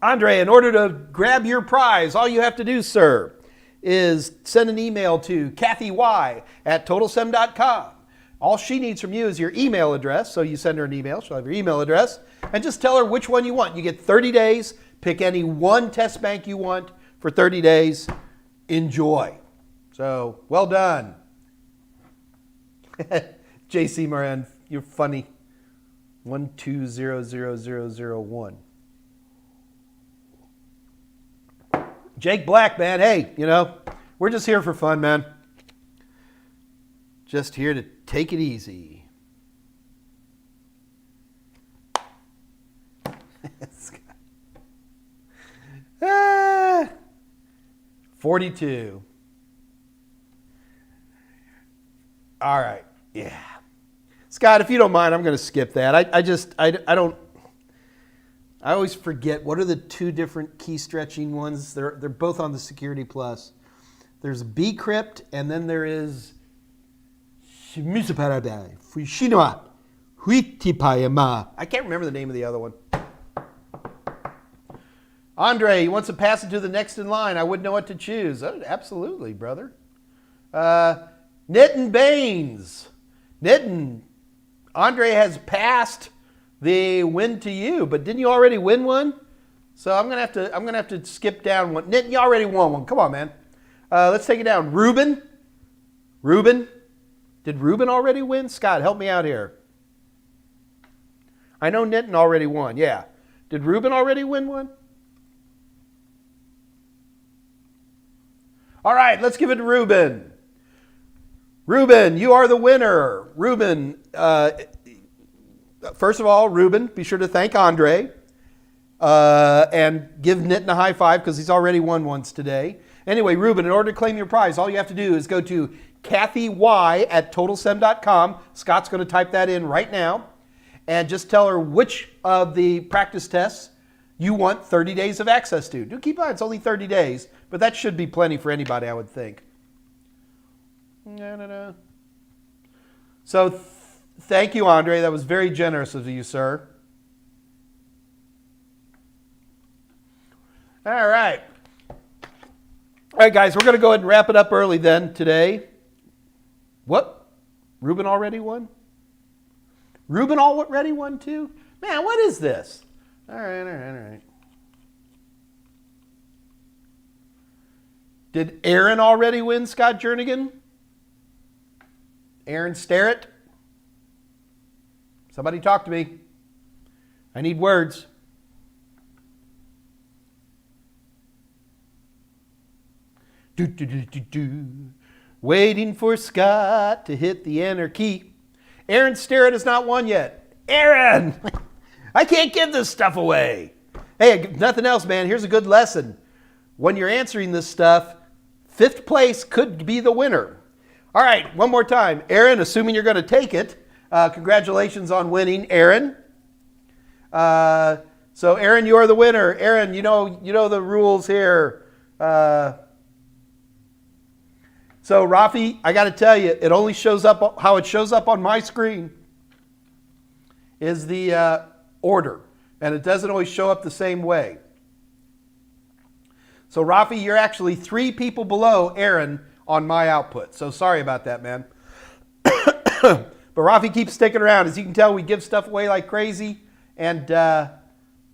Andre, in order to grab your prize, all you have to do, sir, is send an email to Kathy Y at totalsem.com. All she needs from you is your email address. So you send her an email. She'll have your email address. And just tell her which one you want. You get 30 days. Pick any one test bank you want for 30 days. Enjoy. So, well done. JC Moran, you're funny. 1200001. Jake Black, man. Hey, we're just here for fun, man. Just here to take it easy. 42. All right. Yeah. Scott, if you don't mind, I'm going to skip that. I always forget what are the 2 different key stretching ones. They're both on the Security Plus. There's bcrypt and then there is I can't remember the name of the other one. Andre, he wants to pass it to the next in line. I wouldn't know what to choose. Oh, absolutely, brother. Nitin Baines. Nitin, Andre has passed the win to you, but didn't you already win one? So I'm gonna have to skip down one. Nitin, you already won one. Come on, man. Let's take it down. Ruben. Did Ruben already win? Scott, help me out here. I know Nitin already won. Yeah. Did Ruben already win one? All right, let's give it to Ruben. Ruben, you are the winner. Ruben, first of all, Ruben, be sure to thank Andre and give Nitin a high five because he's already won once today. Anyway, Ruben, in order to claim your prize, all you have to do is go to Kathy Y at totalsem.com. Scott's going to type that in right now. And just tell her which of the practice tests you want 30 days of access to. Do keep in mind, it's only 30 days, but that should be plenty for anybody, I would think. So thank you, Andre. That was very generous of you, sir. All right. All right, guys, we're going to go ahead and wrap it up early then today. What? Ruben already won? Ruben already won too? Man, what is this? All right. Did Aaron already win, Scott Jernigan? Aaron Starrett? Somebody talk to me. I need words. Waiting for Scott to hit the enter key. Aaron Starrett has not won yet. Aaron! I can't give this stuff away. Hey, if nothing else, man, here's a good lesson. When you're answering this stuff, 5th place could be the winner. All right, one more time. Aaron, assuming you're going to take it, congratulations on winning, Aaron. So, Aaron, you are the winner. Aaron, you know the rules here. So, Rafi, I got to tell you, it only shows up, how it shows up on my screen is the order. And it doesn't always show up the same way. So, Rafi, you're actually 3 people below Aaron on my output. So, sorry about that, man. But Rafi keeps sticking around. As you can tell, we give stuff away like crazy. And, and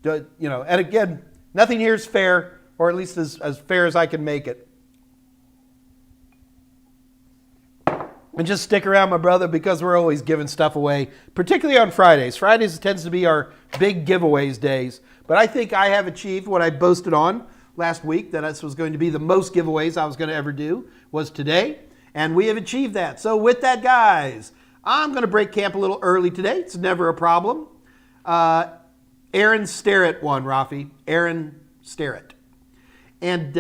again, nothing here is fair, or at least as fair as I can make it. And just stick around, my brother, because we're always giving stuff away, particularly on Fridays. Fridays tends to be our big giveaways days. But I think I have achieved what I boasted on last week, that this was going to be the most giveaways I was going to ever do, was today. And we have achieved that. So with that, guys, I'm going to break camp a little early today. It's never a problem. Aaron Starrett won, Rafi. Aaron Starrett. And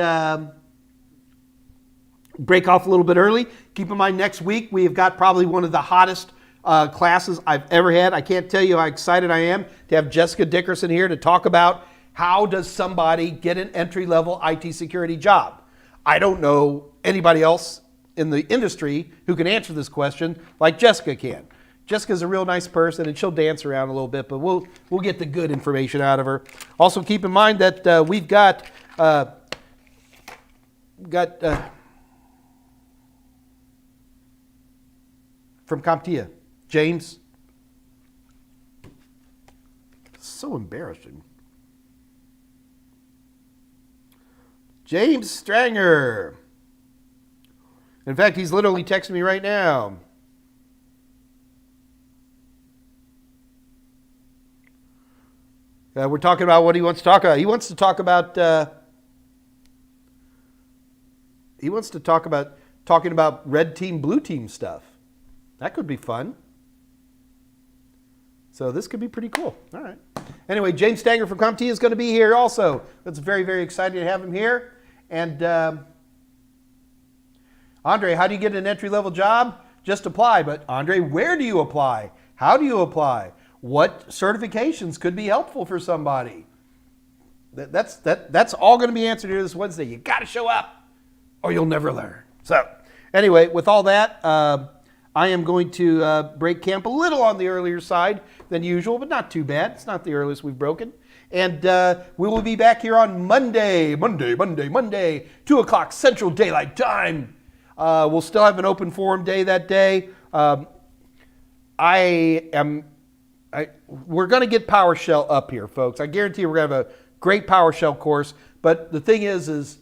break off a little bit early. Keep in mind, next week we have got probably one of the hottest classes I've ever had. I can't tell you how excited I am to have Jessica Dickerson here to talk about how does somebody get an entry-level IT security job. I don't know anybody else in the industry who can answer this question like Jessica can. Jessica's a real nice person, and she'll dance around a little bit, but we'll get the good information out of her. Also, keep in mind that we've got from CompTIA, James. So embarrassing. James Stranger. In fact, he's literally texting me right now. We're talking about what he wants to talk about. He wants to talk about talking about red team, blue team stuff. That could be fun. So this could be pretty cool. All right. Anyway, James Stanger from CompTIA is going to be here also. That's very, very exciting to have him here. And Andre, how do you get an entry-level job? Just apply. But Andre, where do you apply? How do you apply? What certifications could be helpful for somebody? That's all going to be answered here this Wednesday. You got to show up or you'll never learn. So anyway, with all that, I am going to break camp a little on the earlier side than usual, but not too bad. It's not the earliest we've broken. And we will be back here on Monday, 2 o'clock Central Daylight Time. We'll still have an open forum day that day. We're going to get PowerShell up here, folks. I guarantee we're going to have a great PowerShell course. But the thing is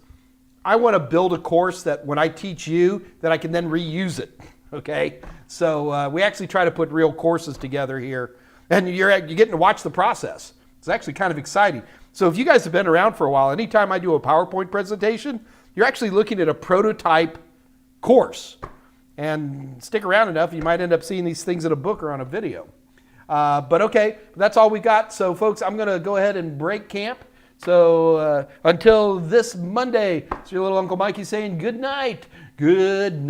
I want to build a course that when I teach you, that I can then reuse it. Okay, so we actually try to put real courses together here, and you're getting to watch the process. It's actually kind of exciting. So if you guys have been around for a while, anytime I do a PowerPoint presentation, you're actually looking at a prototype course. And stick around enough, you might end up seeing these things in a book or on a video. But okay, that's all we got. So folks, I'm going to go ahead and break camp. So until this Monday, it's your little Uncle Mikey saying good night. Good night.